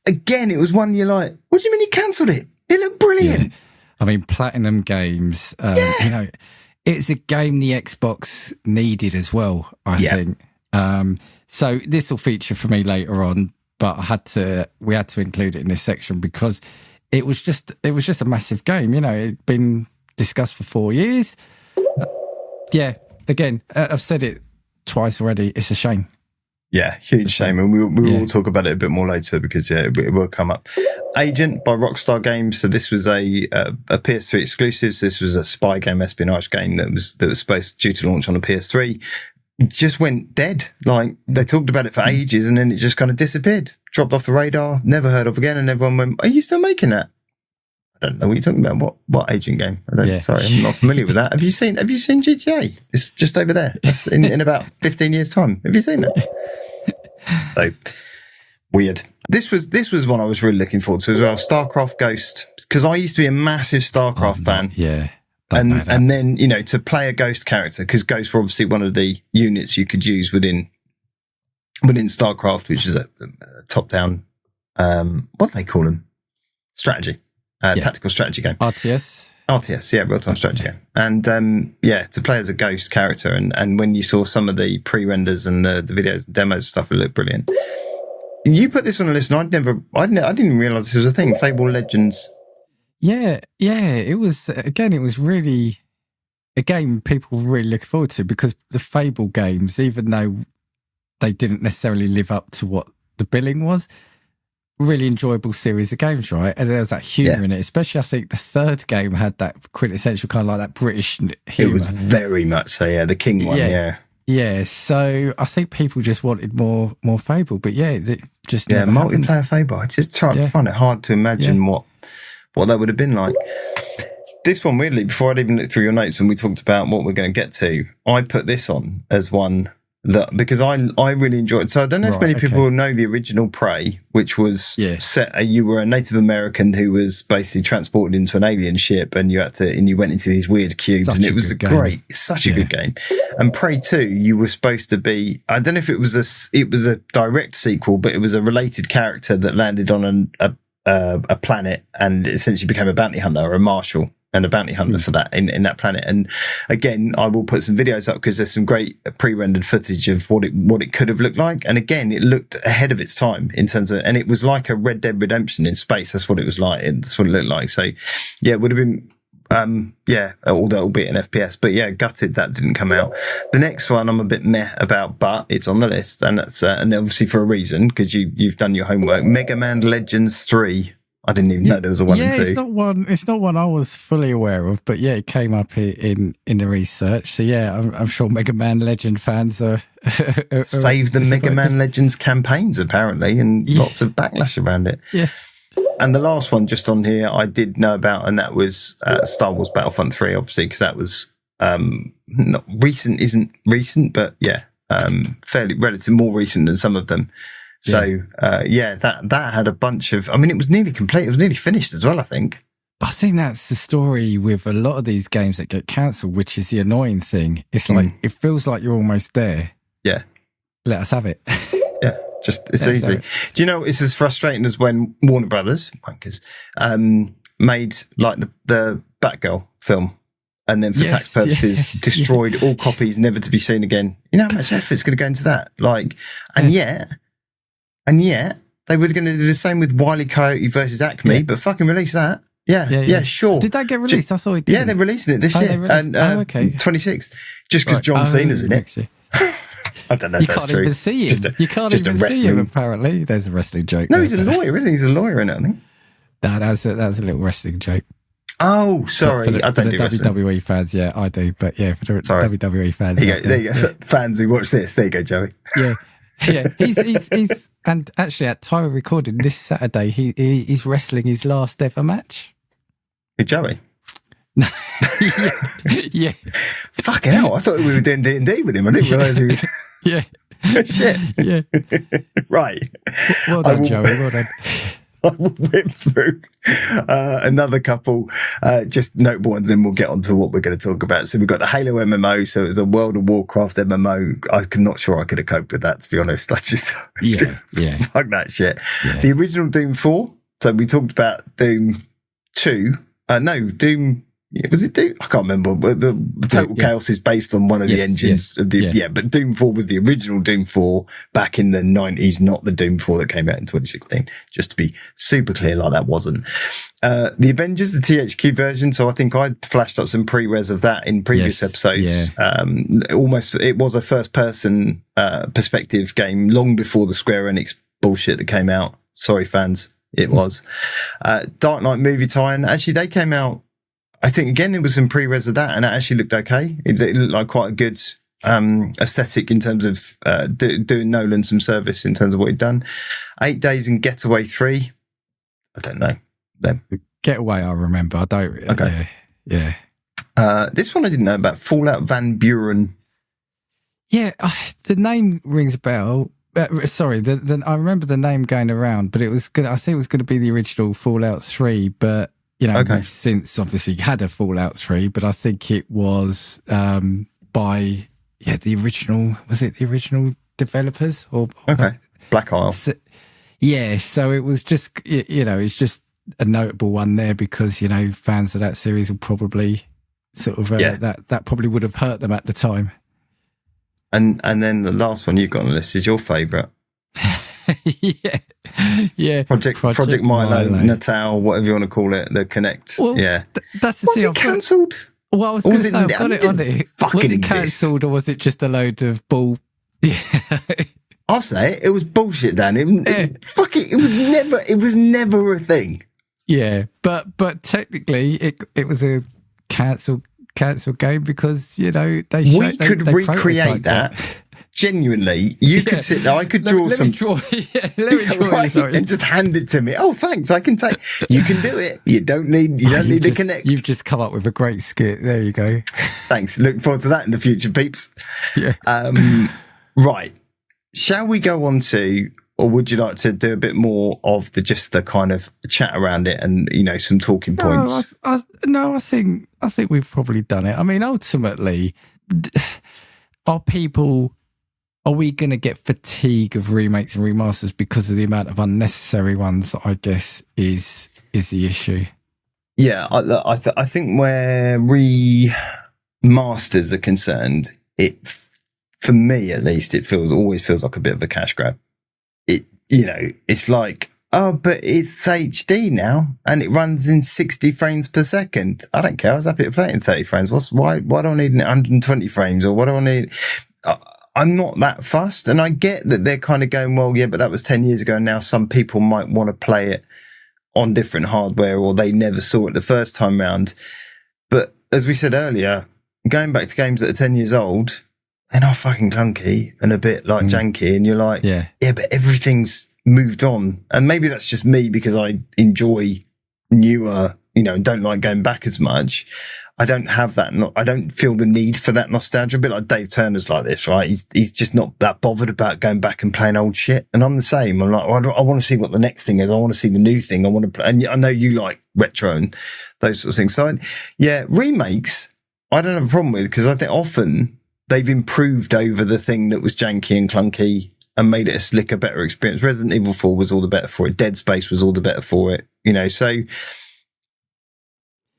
Again, it was one you're like, what do you mean he cancelled it? It looked brilliant. Yeah. I mean, Platinum Games, it's a game the Xbox needed as well, I think. So this will feature for me later on, but we had to include it in this section because it was just a massive game. It'd been discussed for 4 years. Again, I've said it twice already. It's a shame. Yeah, huge shame. And we will talk about it a bit more later because it will come up. Agent by Rockstar Games. So this was a PS3 exclusive. So this was a spy game, espionage game that was supposed due to launch on a PS3. Just went dead. Like they talked about it for ages and then it just kind of disappeared, dropped off the radar, never heard of again. And everyone went, "Are you still making that?" I don't know what you're talking about. What agent game? Sorry, I'm not familiar with that. Have you seen GTA? It's just over there. That's in about 15 years time. Have you seen that? So weird. This was one I was really looking forward to as well. StarCraft Ghost, because I used to be a massive StarCraft fan. Yeah. And then, to play a Ghost character, because Ghosts were obviously one of the units you could use within StarCraft, which is a top-down what do they call them? Strategy, tactical strategy game. RTS, yeah, real-time strategy game. And to play as a ghost character. And when you saw some of the pre-renders and the videos and demos and stuff, it looked brilliant. You put this on a list, and I didn't realise this was a thing. Fable Legends. Yeah, it was really a game people were really looking forward to, because the Fable games, even though they didn't necessarily live up to what the billing was, really enjoyable series of games, right? And there's that humour in it, especially I think the third game had that quintessential kind of like that British humour. It was very much so, the King one, Yeah, so I think people just wanted more Fable, but just multiplayer happened. Fable. I just find it hard to imagine what that would have been like. This one, weirdly, before I'd even looked through your notes and we talked about what we're going to get to, I put this on as one that, because I really enjoyed it. So I don't know if many people know the original Prey, which was set. You were a Native American who was basically transported into an alien ship, and you went into these weird cubes, and it was great. Such a good game. And Prey 2, you were supposed to be. I don't know if it was a direct sequel, but it was a related character that landed on a planet and essentially became a bounty hunter or a marshal. And a bounty hunter for that in that planet. And again, I will put some videos up because there's some great pre-rendered footage of what it could have looked like. And again, it looked ahead of its time in terms of, and it was like a Red Dead Redemption in space. That's what it was like. That's what it looked like. So it would have been, although it'll be an FPS, but gutted that didn't come out. The next one I'm a bit meh about, but it's on the list, and that's, and obviously for a reason, because you've done your homework. Mega Man Legends 3. I didn't even know there was a 1 and 2. It's not one I was fully aware of, but it came up in the research. So I'm sure Mega Man Legend fans are save the Mega Man Legends campaigns apparently, and lots of backlash around it. Yeah. And the last one just on here I did know about, and that was Star Wars Battlefront 3, obviously, because that was not recent, isn't recent, but fairly relative, more recent than some of them. So, that had a bunch of, I mean, it was nearly complete. It was nearly finished as well, I think. I think that's the story with a lot of these games that get cancelled, which is the annoying thing. It's like, it feels like you're almost there. Yeah. Let us have it. It's easy. Do you know, it's as frustrating as when Warner Brothers, wankers, made like the Batgirl film. And then for tax purposes, destroyed all copies, never to be seen again. You know how much effort's going to go into that? Like, and yet, they were going to do the same with Wile E. Coyote versus Acme, but fucking release that. Yeah, sure. Did that get released? I thought it did. Yeah, they're releasing it this year. And 26. Just because John Cena's in it. I don't know if that's true. You can't even see him. You can't even see him, apparently. There's a wrestling joke. No, he's a lawyer, isn't he? He's a lawyer in it, I think. No, that was a little wrestling joke. Oh, sorry. I don't do WWE fans, I do. But for the WWE fans. There you go. Fans who watch this. There you go, Joey. Yeah, he's and actually at time of recording this Saturday, he's wrestling his last ever match. Hey, Joey. Yeah. Fucking hell! I thought we were doing D&D with him. I didn't realise he was. Yeah. Shit. Yeah. Right. Well done, Joey. Well done. I will whip through another couple, just notable ones, and we'll get on to what we're going to talk about. So we've got the Halo MMO. So it was a World of Warcraft MMO. I'm not sure I could have coped with that, to be honest. I just fuck that shit. Yeah. The original Doom 4. So we talked about Doom 2. Doom. Was it Doom? I can't remember. But the Total Chaos is based on one of the engines. But Doom 4 was the original Doom 4 back in the 90s, not the Doom 4 that came out in 2016. Just to be super clear, like that wasn't. The Avengers, the THQ version. So I think I flashed up some pre-res of that in previous episodes. Yeah. It was a first-person perspective game long before the Square Enix bullshit that came out. Sorry, fans. It was. Dark Knight movie tie-in. Actually, they came out. I think, again, it was some pre-res of that, and it actually looked okay. It looked like quite a good aesthetic in terms of doing Nolan some service in terms of what he'd done. 8 Days and Getaway 3. I don't know them. Getaway, I remember. I don't. Okay. Yeah. This one I didn't know about. Fallout Van Buren. Yeah, the name rings a bell. Sorry, I remember the name going around, but it was good. I think it was going to be the original Fallout 3, but we've since obviously had a Fallout 3, but I think it was by the original. Was it the original developers or Black Isle? Yeah, so it was just, it's just a notable one there because, fans of that series will probably sort of, that probably would have hurt them at the time. And then the last one you've got on the list is your favourite. yeah. Project Milo, Natal, whatever you want to call it, the Connect. Well, that's the thing. Was it cancelled? Well, I was going to say, I've got it on it. Was it cancelled or was it just a load of bull? Yeah. I'll say it was bullshit, Dan. It was never a thing. Yeah, but technically it was a cancelled game because we could recreate that. Genuinely, you could sit there. I could draw let me draw and just hand it to me. Oh, thanks. I can take. You can do it. You don't need to connect. You've just come up with a great skit. There you go. Thanks. Look forward to that in the future, peeps. Yeah. Right. Shall we go on to, or would you like to do a bit more of the kind of chat around it and some talking points? I think we've probably done it. I mean, ultimately, are we going to get fatigue of remakes and remasters because of the amount of unnecessary ones? I guess is the issue. Yeah, I think where remasters are concerned, for me at least, it always feels like a bit of a cash grab. It's like, oh, but it's HD now and it runs in 60 frames per second. I don't care. I was happy to play it in 30 frames. Why do I need 120 frames or what do I need? I'm not that fussed. And I get that they're kind of going, well, yeah, but that was 10 years ago. And now some people might want to play it on different hardware or they never saw it the first time round. But as we said earlier, going back to games that are 10 years old, they're not fucking clunky and a bit like janky. And you're like, yeah, but everything's moved on. And maybe that's just me because I enjoy newer, and don't like going back as much. I don't have that. I don't feel the need for that nostalgia. A bit like Dave Turner's like this, right? He's just not that bothered about going back and playing old shit. And I'm the same. I'm like, I want to see what the next thing is. I want to see the new thing. I want to play. And I know you like retro and those sorts of things. So remakes, I don't have a problem with because I think often they've improved over the thing that was janky and clunky and made it a slicker, better experience. Resident Evil 4 was all the better for it. Dead Space was all the better for it. So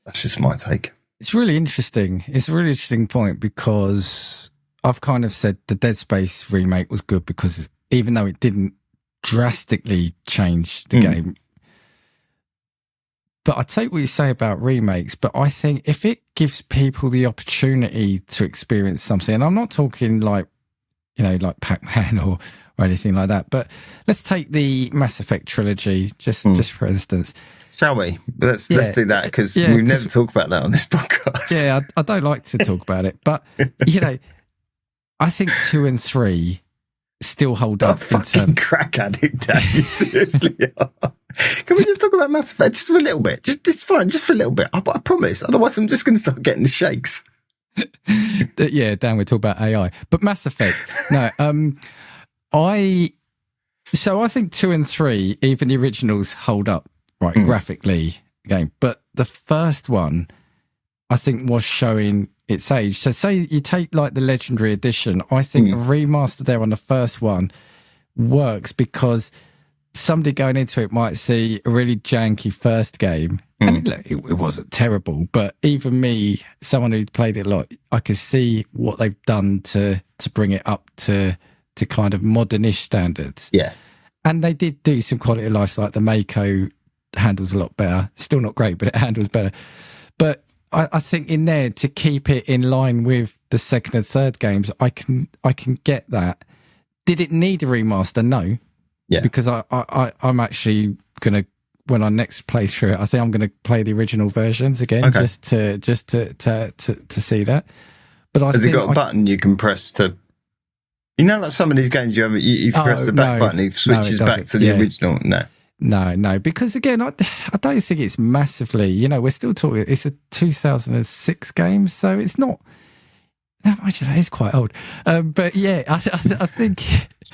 that's just my take. It's really interesting. It's a really interesting point because I've kind of said the Dead Space remake was good because even though it didn't drastically change the game, but I take what you say about remakes, but I think if it gives people the opportunity to experience something, and I'm not talking like Pac-Man or anything like that, but let's take the Mass Effect trilogy, just for instance. Shall we? Let's do that because we never talk about that on this podcast. Yeah, I don't like to talk about it, but I think 2 and 3 still hold up. Fucking crack addict, Dave. Seriously. Can we just talk about Mass Effect just for a little bit? It's fine, just for a little bit. I promise. Otherwise, I'm just going to start getting the shakes. Yeah, Dan, we're talking about AI, but Mass Effect. No, I think 2 and 3, even the originals, hold up graphically again. But the first one, I think, was showing its age. So say you take like the Legendary Edition, I think a remaster there on the first one works because somebody going into it might see a really janky first game. And look, it wasn't terrible, but even me, someone who played it a lot, I could see what they've done to bring it up to kind of modernish standards. Yeah. And they did do some quality of life, like the Mako handles a lot better. Still not great, but it handles better. But I think in there, to keep it in line with the second and third games, I can get that. Did it need a remaster? No. Yeah. Because I'm actually going to, when I next play through it, I think I'm going to play the original versions again, just to see that. But has it got a button you can press to? Like some of these games you press the back button, it switches back to the original. No, because again, I don't think it's massively. We're still talking. It's a 2006 game, so it's not. Actually, it's quite old. But yeah, I think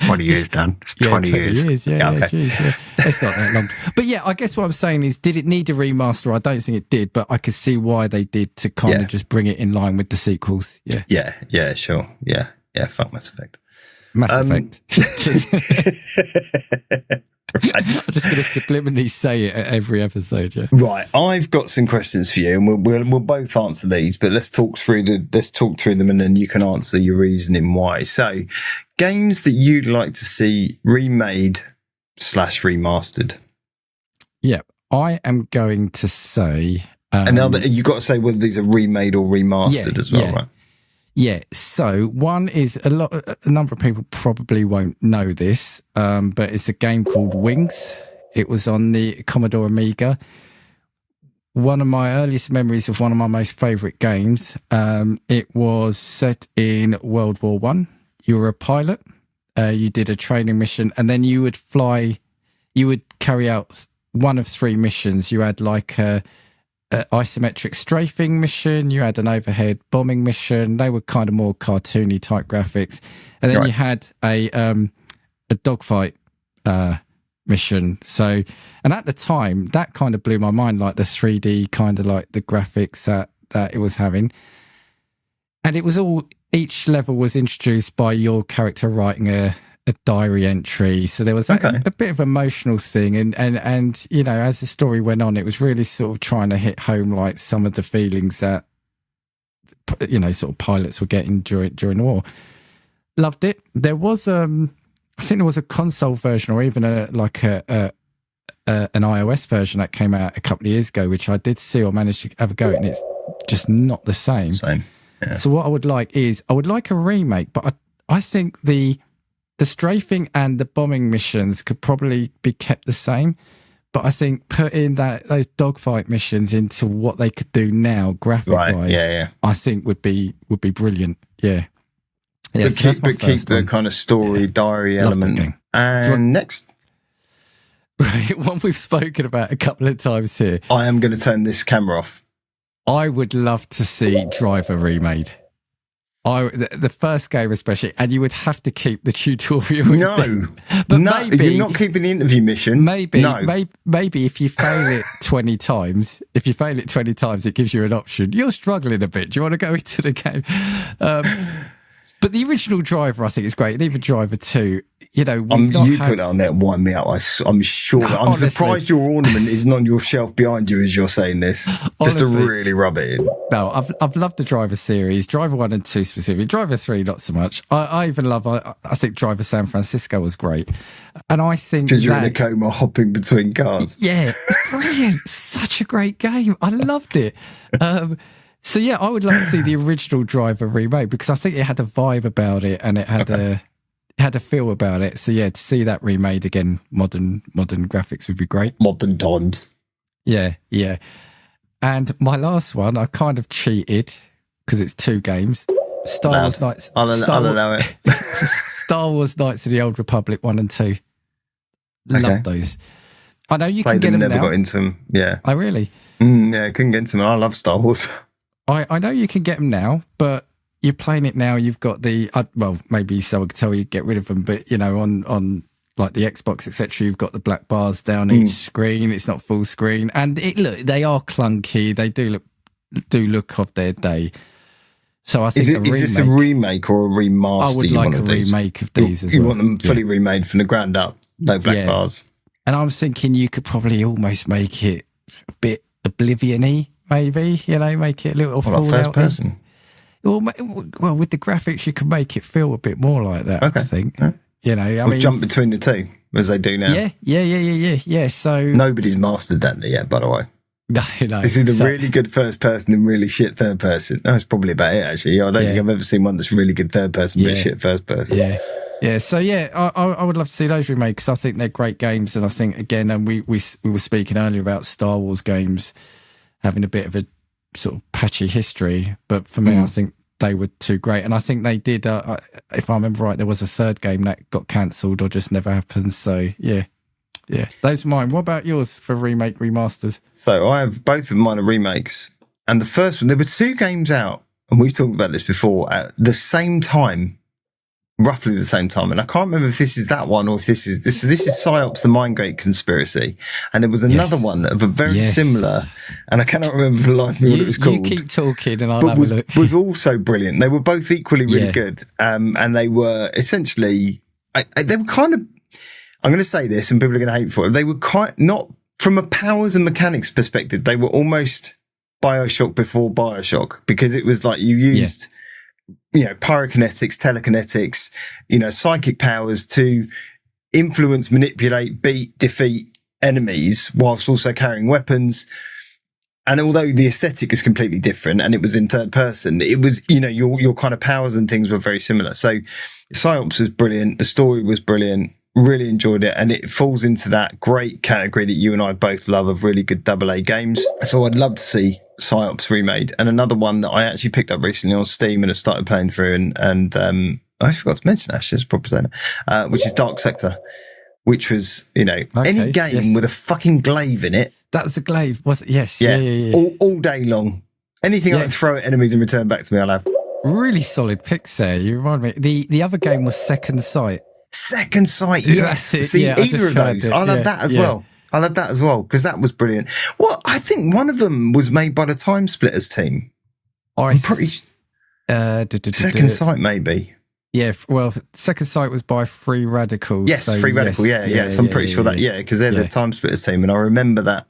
20 years, Dan. 20 years. Yeah, geez, yeah. It's not that long. But yeah, I guess what I'm saying is, did it need a remaster? I don't think it did, but I could see why they did to kind of just bring it in line with the sequels. Yeah, sure. Yeah, fuck Mass Effect. Mass Effect. I'm just going to subliminally say it at every episode. Yeah. Right. I've got some questions for you, and we'll both answer these. But let's talk through them, and then you can answer your reasoning why. So, games that you'd like to see remade / remastered. Yeah, I am going to say. And now that you've got to say whether these are remade or remastered as well, right? Yeah, so one is a number of people probably won't know this, but it's a game called Wings. It was on the Commodore Amiga. One of my earliest memories of one of my most favourite games. It was set in World War One. You were a pilot. You did a training mission, and then you would fly. You would carry out one of 3 missions. You had like a isometric strafing mission, you had an overhead bombing mission. They were kind of more cartoony type graphics, and then you had a dogfight mission. So, and at the time, that kind of blew my mind, like the 3D kind of like the graphics that it was having. And it was all, each level was introduced by your character writing a diary entry, so there was a bit of emotional thing, and you know, as the story went on, it was really sort of trying to hit home like some of the feelings that, you know, sort of pilots were getting during the war. Loved it. There was I think there was a console version, or even an iOS version that came out a couple of years ago, which I did see or managed to have a go at, and it's just not the same. Yeah. So what I would like a remake, but I think the strafing and the bombing missions could probably be kept the same, but I think putting those dogfight missions into what they could do now, graphic-wise, I think would be brilliant. Yeah. But keep the kind of story diary element. And next, right, one we've spoken about a couple of times here. I am going to turn this camera off. I would love to see Driver remade. The first game especially, and you would have to keep the tutorial. No, but no, maybe you're not keeping the interview mission. Maybe if you fail it 20 times, it gives you an option. You're struggling a bit. Do you want to go into the game? But the original Driver, I think, is great, and even Driver 2. You know, put it on there and wind me up. I'm sure. No, I'm surprised your ornament isn't on your shelf behind you as you're saying this, just to really rub it in. No, I've loved the Driver series, Driver 1 and 2 specifically. Driver 3, not so much. I even love. I think Driver San Francisco was great, and I think because you're in a coma hopping between cars. Yeah, it's brilliant. Such a great game. I loved it. So yeah, I would love to see the original Driver remake, because I think it had a vibe about it, and it had a feel about it. So yeah, to see that remade again, modern graphics would be great. Modern times. Yeah. And my last one, I kind of cheated because it's 2 games. Star Wars Knights. I'll allow it. Star Wars Knights of the Old Republic 1 and 2. Love those. I know you can get them now. Never got into them. Yeah. I really. Yeah, couldn't get into them. I love Star Wars. I know you can get them now, but you're playing it now. You've got the well, maybe someone could tell you get rid of them, but you know, on like the Xbox, etc., you've got the black bars down each screen. It's not full screen, and they are clunky. They do look of their day. So I think is this a remake or a remaster? I would like a remake of these as well. You want them fully remade from the ground up, no black bars. And I was thinking you could probably almost make it a bit Oblivion-y, maybe. You know, make it a little first person. Well, with the graphics, you can make it feel a bit more like that. I think. Yeah. You know, I mean, jump between the two as they do now. Yeah. So nobody's mastered that yet, by the way. No. It's either really good first person and really shit third person. That's probably about it, actually. I don't think I've ever seen one that's really good third person but shit first person. Yeah. So I would love to see those remakes. I think they're great games, and I think again, and we were speaking earlier about Star Wars games having a bit of a sort of patchy history, but for me, I think they were too great. And I think they did, if I remember right, there was a third game that got cancelled or just never happened. So yeah, those are mine. What about yours for remake remasters? So I have both of mine are remakes, and the first one, there were 2 games out, and we've talked about this before, at the same time, roughly the same time, and I can't remember if this is that one or if this is PsyOps the Mindgate Conspiracy, and there was another one of a very similar, and I cannot remember for the life of me what it was called. You keep talking and I'll have a look. Was also brilliant. They were both equally really good, and they were essentially they were kind of, I'm going to say this and people are going to hate for it. They were quite, not from a powers and mechanics perspective, they were almost BioShock before BioShock, because it was like you used, pyrokinetics, telekinetics, psychic powers to influence, manipulate, beat, defeat enemies whilst also carrying weapons. And although the aesthetic is completely different and it was in third person, it was, your kind of powers and things were very similar. So PsyOps was brilliant. The story was brilliant. Really enjoyed it. And it falls into that great category that you and I both love of really good AA games. So I'd love to see PsyOps remade. And another one that I actually picked up recently on Steam and have started playing through and I forgot to mention actually, it's probably saying, which is Dark Sector, which was, any game with a fucking glaive in it. That was the glaive, was it? Yes. Yeah. All day long. Anything I can throw at enemies and return back to me, I'll have. Really solid picks there. You remind me. The other game was Second Sight. Second Sight, yes. See, either of those. I'll have that as well. I'll have that as well, because that was brilliant. Well, I think one of them was made by the Time Splitters team. I'm pretty Second Sight, maybe. Yeah, well, Second Sight was by Free Radicals. Yes, Free Radical, yeah. So I'm pretty sure that, because they're the Time Splitters team, and I remember that.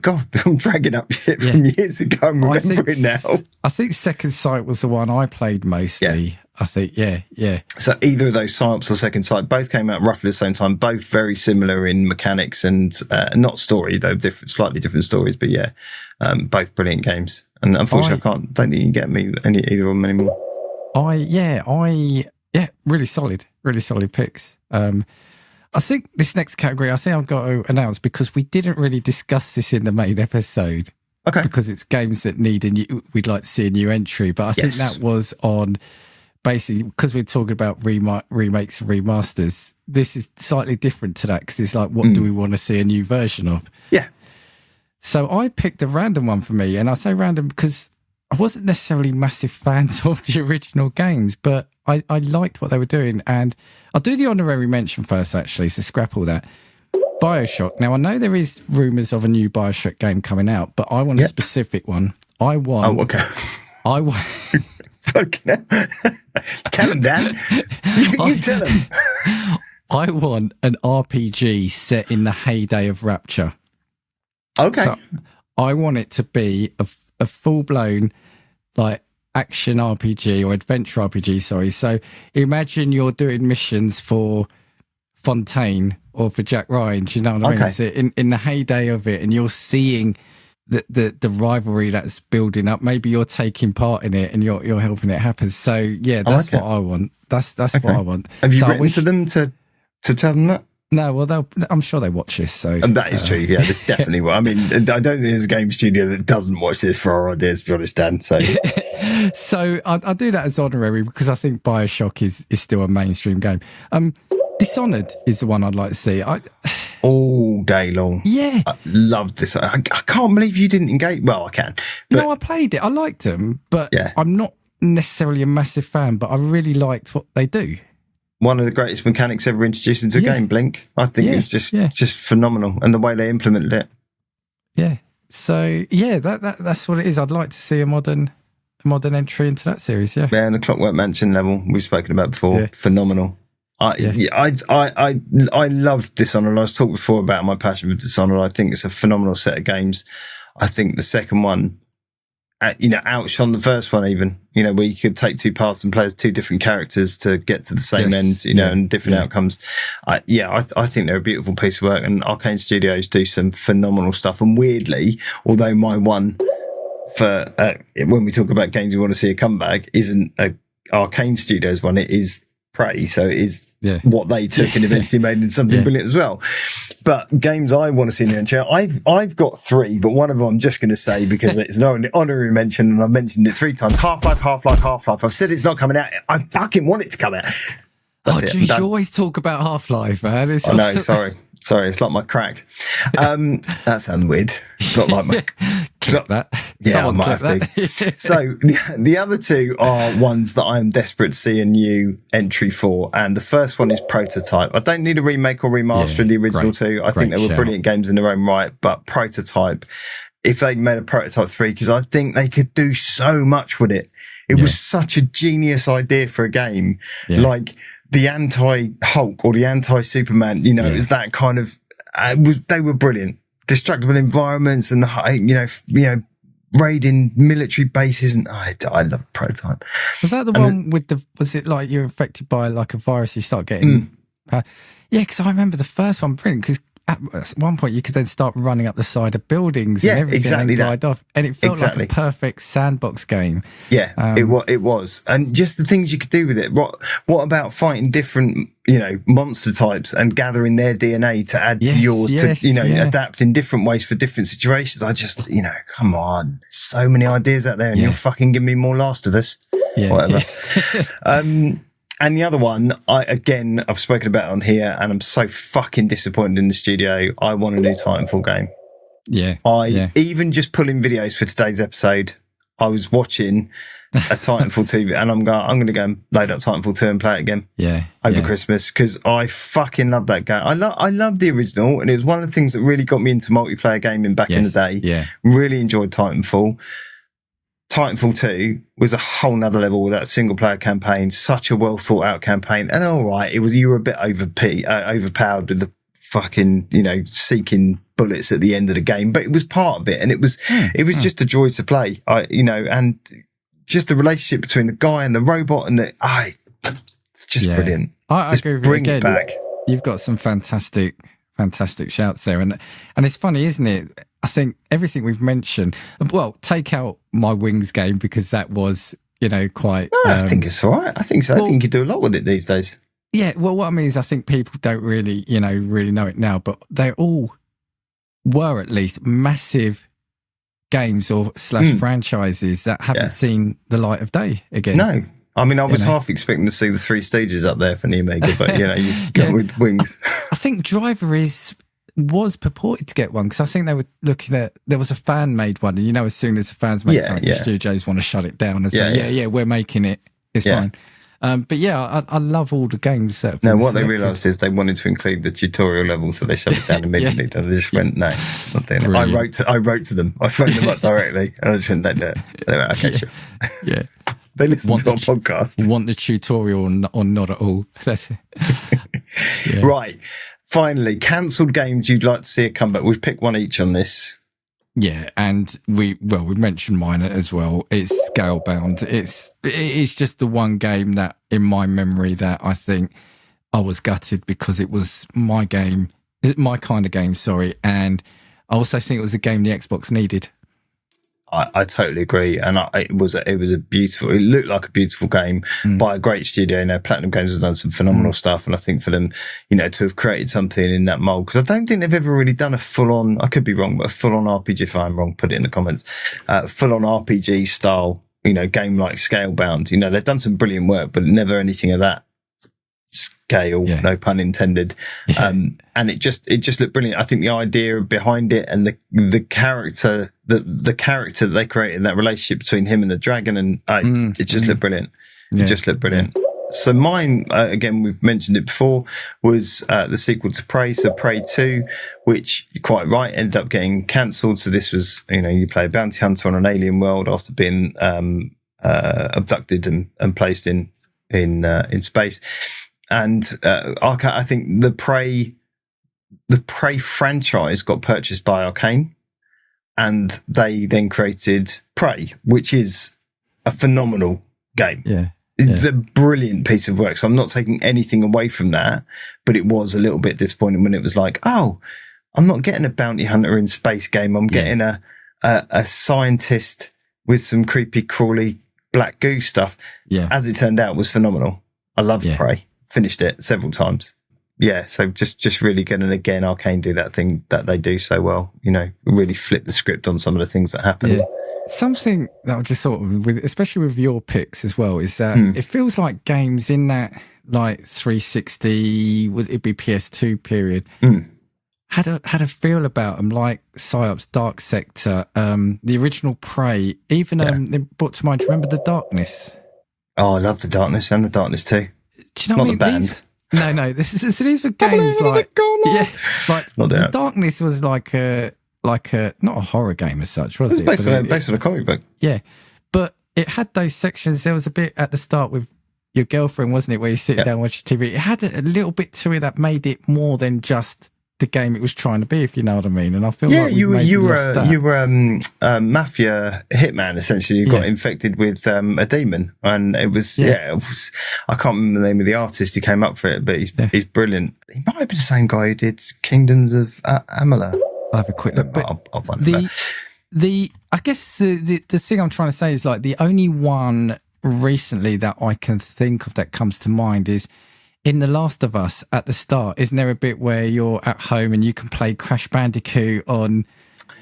God, I'm dragging up shit from years ago. I remember it now. I think Second Sight was the one I played mostly. Yeah. I think, yeah. So either of those, PsyOps or Second Sight, both came out roughly the same time, both very similar in mechanics and not story, though slightly different stories, but both brilliant games. And unfortunately, I don't think you can get me either of them anymore. Really solid picks. I think this next category, I've got to announce, because we didn't really discuss this in the main episode. Okay. Because it's games that we'd like to see a new entry. But I think that was on, basically, because we're talking about remakes and remasters, this is slightly different to that, because it's like, what do we want to see a new version of? Yeah. So I picked a random one for me, and I say random because I wasn't necessarily massive fans of the original games, but I liked what they were doing. And I'll do the honorary mention first, actually, so scrap all that. BioShock. Now, I know there is rumours of a new BioShock game coming out, but I want a specific one. I want... Oh, okay. I want... Fucking hell. Tell him, Dan. You tell him. I want an RPG set in the heyday of Rapture. Okay. So I want it to be a full-blown, like, action RPG or adventure RPG, sorry. So imagine you're doing missions for Fontaine or for Jack Ryan, do you know what I mean? It's in the heyday of it, and you're seeing the rivalry that's building up. Maybe you're taking part in it and you're helping it happen. So yeah, that's what I want. That's what I want. Have you written to them to tell them that? No, well, I'm sure they watch this. So, and that is true. Yeah, they definitely will. I mean, I don't think there's a game studio that doesn't watch this for our ideas, to be honest, Dan. So, so I do that as honorary because I think BioShock is still a mainstream game. Dishonored is the one I'd like to see. All day long. Yeah. I love this. I can't believe you didn't engage. Well, I can. No, I played it. I liked them, but I'm not necessarily a massive fan, but I really liked what they do. One of the greatest mechanics ever introduced into a game, Blink. I think it's just phenomenal. And the way they implemented it. Yeah. So, that's what it is. I'd like to see a modern entry into that series, yeah. Yeah, and the Clockwork Mansion level we've spoken about before. Phenomenal. I loved Dishonored. I was talking before about my passion for Dishonored. I think it's a phenomenal set of games. I think the second one, outshone the first one even, where you could take two paths and play as two different characters to get to the same end, and different outcomes. I think they're a beautiful piece of work, and Arcane Studios do some phenomenal stuff. And weirdly, although my one for, when we talk about games we want to see a comeback, isn't a Arcane Studios one, it is Prey. So it is what they took and eventually made into something brilliant as well. But games I want to see in the entry, I've got three, but one of them I'm just going to say because it's an honorary mention, and I've mentioned it 3 times. Half-Life. I've said it's not coming out. I fucking want it to come out. Jeez, you always talk about Half-Life, man. I know, sorry. It's like my crack. That sounds weird. It's not like my... Clip that. Yeah, I might have to. So the other two are ones that I am desperate to see a new entry for. And the first one is Prototype. I don't need a remake or remaster of the original two. I think they were brilliant games in their own right. But Prototype, if they made a Prototype 3, because I think they could do so much with it. It was such a genius idea for a game. Like the anti-Hulk or the anti-Superman. You know, it was that kind of. They were brilliant. Destructible environments and raiding military bases, and I love Prototype. Was that the one with the? Was it like you're infected by like a virus? You start getting. Yeah, because I remember the first one brilliant because. At one point, you could then start running up the side of buildings and everything exactly and glide off. And it felt like a perfect sandbox game. Yeah, it was. And just the things you could do with it. What about fighting different, monster types and gathering their DNA to add to yours to, adapt in different ways for different situations? I just, come on. There's so many ideas out there and you'll fucking give me more Last of Us. Yeah. Whatever. And the other one, I've spoken about it on here, and I'm so fucking disappointed in the studio. I want a new Titanfall game. Yeah. Even just pulling videos for today's episode, I was watching a Titanfall 2, and I'm going to go and load up Titanfall 2 and play it again. Over Christmas, because I fucking love that game. I love the original, and it was one of the things that really got me into multiplayer gaming back in the day. Yeah. Really enjoyed Titanfall. Titanfall 2 was a whole nother level with that single player campaign, such a well thought out campaign. And all right, you were a bit overpowered with the fucking, seeking bullets at the end of the game, but it was part of it. And it was just a joy to play, and just the relationship between the guy and the robot and it's just brilliant. I just agree with bring you it again. back. You've got some fantastic shouts there. And it's funny, isn't it? I think everything we've mentioned, well, take out my Wings game because that was, quite... I think it's all right. I think so. I think you can do a lot with it these days. Yeah, well, what I mean is I think people don't really, really know it now, but they all were at least massive games or / franchises that haven't seen the light of day again. No. I mean, I was half expecting to see the Three Stooges up there for the Omega, but, you go with Wings. I think Driver was purported to get one because I think they were looking at, there was a fan made one, and as soon as the fans make something, the studios want to shut it down and say, we're making it, it's fine. But I love all the games that. No, what they realised is they wanted to include the tutorial level, so they shut it down immediately. They just went, no, not doing it. I wrote to them. I phoned them up directly, and I just went, don't do it. They went, okay, sure. Yeah. They listen to our podcast. Want the tutorial or not at all? That's it. Right. Finally, cancelled games you'd like to see a comeback. We've picked one each on this. Yeah, and we've mentioned mine as well. It's Scalebound. It's just the one game that in my memory that I think I was gutted because it was my game, my kind of game, and I also think it was a game the Xbox needed. I totally agree, and it looked like a beautiful game by a great studio. Platinum Games has done some phenomenal stuff, and I think for them, to have created something in that mold, because I don't think they've ever really done a full-on, I could be wrong, but a full-on RPG, if I'm wrong, put it in the comments, full-on RPG style, game like Scalebound. They've done some brilliant work, but never anything of that scale, no pun intended. And it just looked brilliant. I think the idea behind it and the character that they created, that relationship between him and the dragon, and it just looked brilliant. It just looked brilliant. So mine, again, we've mentioned it before, was the sequel to Prey, so Prey 2, which, you're quite right, ended up getting cancelled. So this was, you play a bounty hunter on an alien world after being abducted and placed in space. And I think the Prey franchise got purchased by Arcane, and they then created Prey, which is a phenomenal game. Yeah. It's a brilliant piece of work. So I'm not taking anything away from that, but it was a little bit disappointing when it was like, oh, I'm not getting a bounty hunter in space game. I'm getting a scientist with some creepy, crawly black goo stuff. Yeah. As it turned out, was phenomenal. I love Prey. Finished it several times. Yeah, so just really good. And again, Arcane do that thing that they do so well, really flip the script on some of the things that happen. Yeah. Something that I just thought of, especially with your picks as well, is that it feels like games in that like 360, would it be PS2 period, had a feel about them, like Psyops, Dark Sector, the original Prey, even it brought to mind, remember The Darkness? Oh, I love The Darkness and The Darkness 2. Do you know what I mean? The band. No, these were games like The Darkness was like a not a horror game as such, was it? Based on a comic book. Yeah, but it had those sections. There was a bit at the start with your girlfriend, wasn't it? Where you sit down watching TV. It had a little bit to it that made it more than just the game it was trying to be, if you know what I mean. And I feel like you were a mafia hitman essentially. You got infected with a demon, and it was I can't remember the name of the artist who came up for it, but he's brilliant. He might have been the same guy who did Kingdoms of Amalur. I'll have a quick look. But I'll find it. I guess the thing I'm trying to say is like the only one recently that I can think of that comes to mind is in The Last of Us at the start. Isn't there a bit where you're at home and you can play Crash Bandicoot on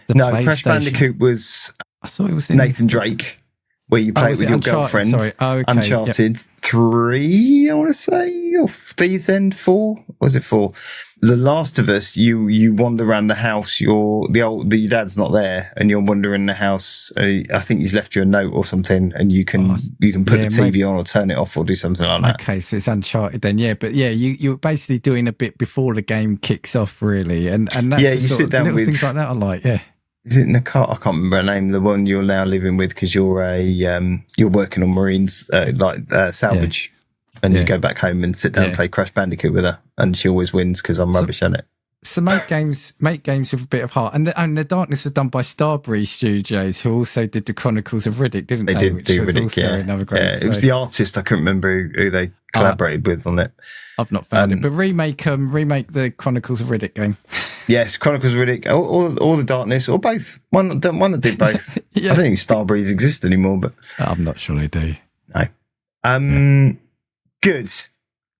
the PlayStation? No, Crash Bandicoot was I thought it was Nathan Drake, where you play with your girlfriend. Sorry. Okay. Uncharted 3, I want to say, or Thieves End 4. Was it 4? The Last of Us, you wander around the house. Your dad's not there, and you're wandering the house. I think he's left you a note or something, and you can put the TV on or turn it off or do something like that. Okay, so it's Uncharted then, but you're basically doing a bit before the game kicks off, really, and that's you sit down with things like that. I like, Is it Nicole? I can't remember her name. The one you're now living with because you're you're working on marines salvage. And you go back home and sit down and play Crash Bandicoot with her, and she always wins because I'm rubbish at it. So make games with a bit of heart. And the Darkness was done by Starbury Studios, who also did the Chronicles of Riddick, didn't they? They did do Riddick, another great. It was the artist. I couldn't remember who they collaborated with on it. I've not found it, but remake the Chronicles of Riddick game. Yes, Chronicles of Riddick, or the Darkness, or both. One that did both. I don't think Starbury's exist anymore, but I'm not sure they do. No. Good.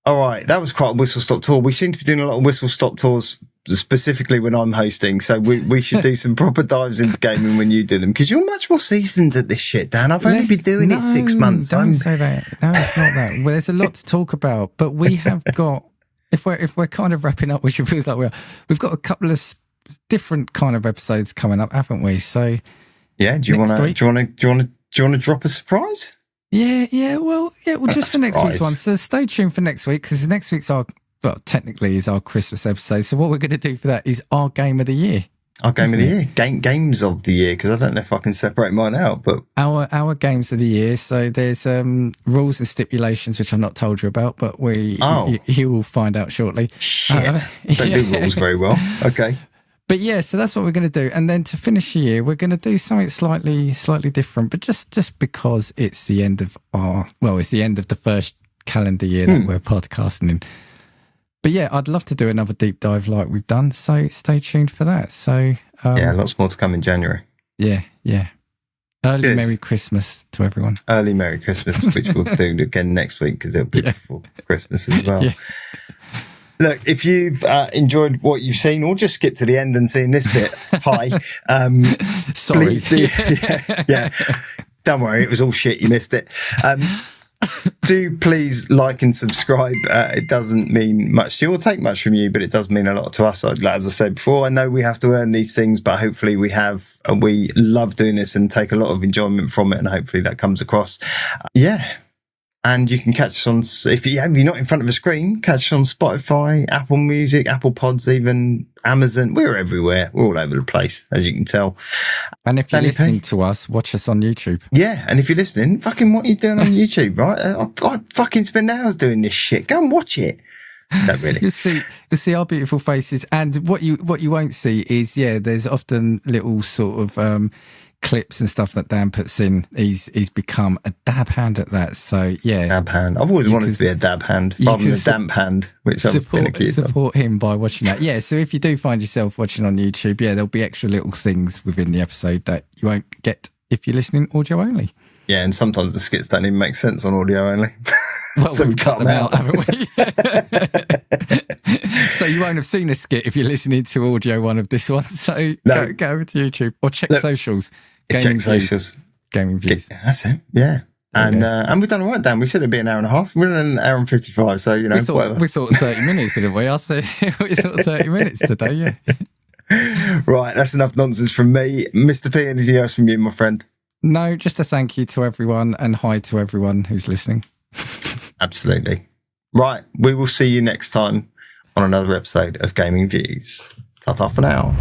All right. That was quite a whistle-stop tour. We seem to be doing a lot of whistle-stop tours, specifically when I'm hosting. So we should do some proper dives into gaming when you do them, because you're much more seasoned at this shit, Dan. I've only been doing it 6 months. Don't say that. No, it's not that. Well, there's a lot to talk about, but we have got, if we're kind of wrapping up, which it feels like we've got a couple of different kind of episodes coming up, haven't we? So yeah, do you want to drop a surprise? Well, just for next week's one. So stay tuned for next week, because next week's technically is our Christmas episode. So what we're going to do for that is our game of the year. Our game of the year, games of the year, because I don't know if I can separate mine out. But our games of the year. So there's rules and stipulations which I've not told you about, but you will find out shortly. Shit, don't do rules very well. Okay. But so that's what we're going to do. And then to finish the year, we're going to do something slightly different, but just because it's the end of it's the end of the first calendar year that we're podcasting in. But I'd love to do another deep dive like we've done. So stay tuned for that. So lots more to come in January. Yeah. Early Merry Christmas to everyone. Early Merry Christmas, which we'll do again next week because it'll be before Christmas as well. Yeah. Look, if you've enjoyed what you've seen, or just skip to the end and seen this bit, sorry. Please do. Yeah. Don't worry, it was all shit. You missed it. Do please like and subscribe. It doesn't mean much to you or take much from you, but it does mean a lot to us. As I said before, I know we have to earn these things, but hopefully we have. We love doing this and take a lot of enjoyment from it, and hopefully that comes across. And you can catch us on, if you're not in front of a screen, catch us on Spotify, Apple Music, Apple Pods, even Amazon. We're everywhere. We're all over the place, as you can tell. And if you're listening to us, watch us on YouTube. Yeah, and if you're listening, fucking what are you doing on YouTube, right? I fucking spend hours doing this shit. Go and watch it. No, really. You'll see our beautiful faces. And what you won't see is, there's often little sort of clips and stuff that Dan puts in. He's become a dab hand at that. So dab hand. I've always wanted to be a dab hand rather than a damp hand, which I've been accused of. Support him by watching that. So if you do find yourself watching on YouTube, there'll be extra little things within the episode that you won't get if you're listening audio only. Yeah, and sometimes the skits don't even make sense on audio only. Well, so we've cut them out, haven't we? So you won't have seen a skit if you're listening to audio one of this one. So go over to YouTube or check socials. Gaming views. That's it. Yeah. And we've done all right, Dan. We said it'd be an hour and a half. We're in an hour and 55. So, we thought 30 minutes, didn't we? I said we thought 30 minutes today. Yeah. Right. That's enough nonsense from me. Mr. P, anything else from you, my friend? No, just a thank you to everyone and hi to everyone who's listening. Absolutely. Right. We will see you next time on another episode of Gaming Views. Ta-ta for now.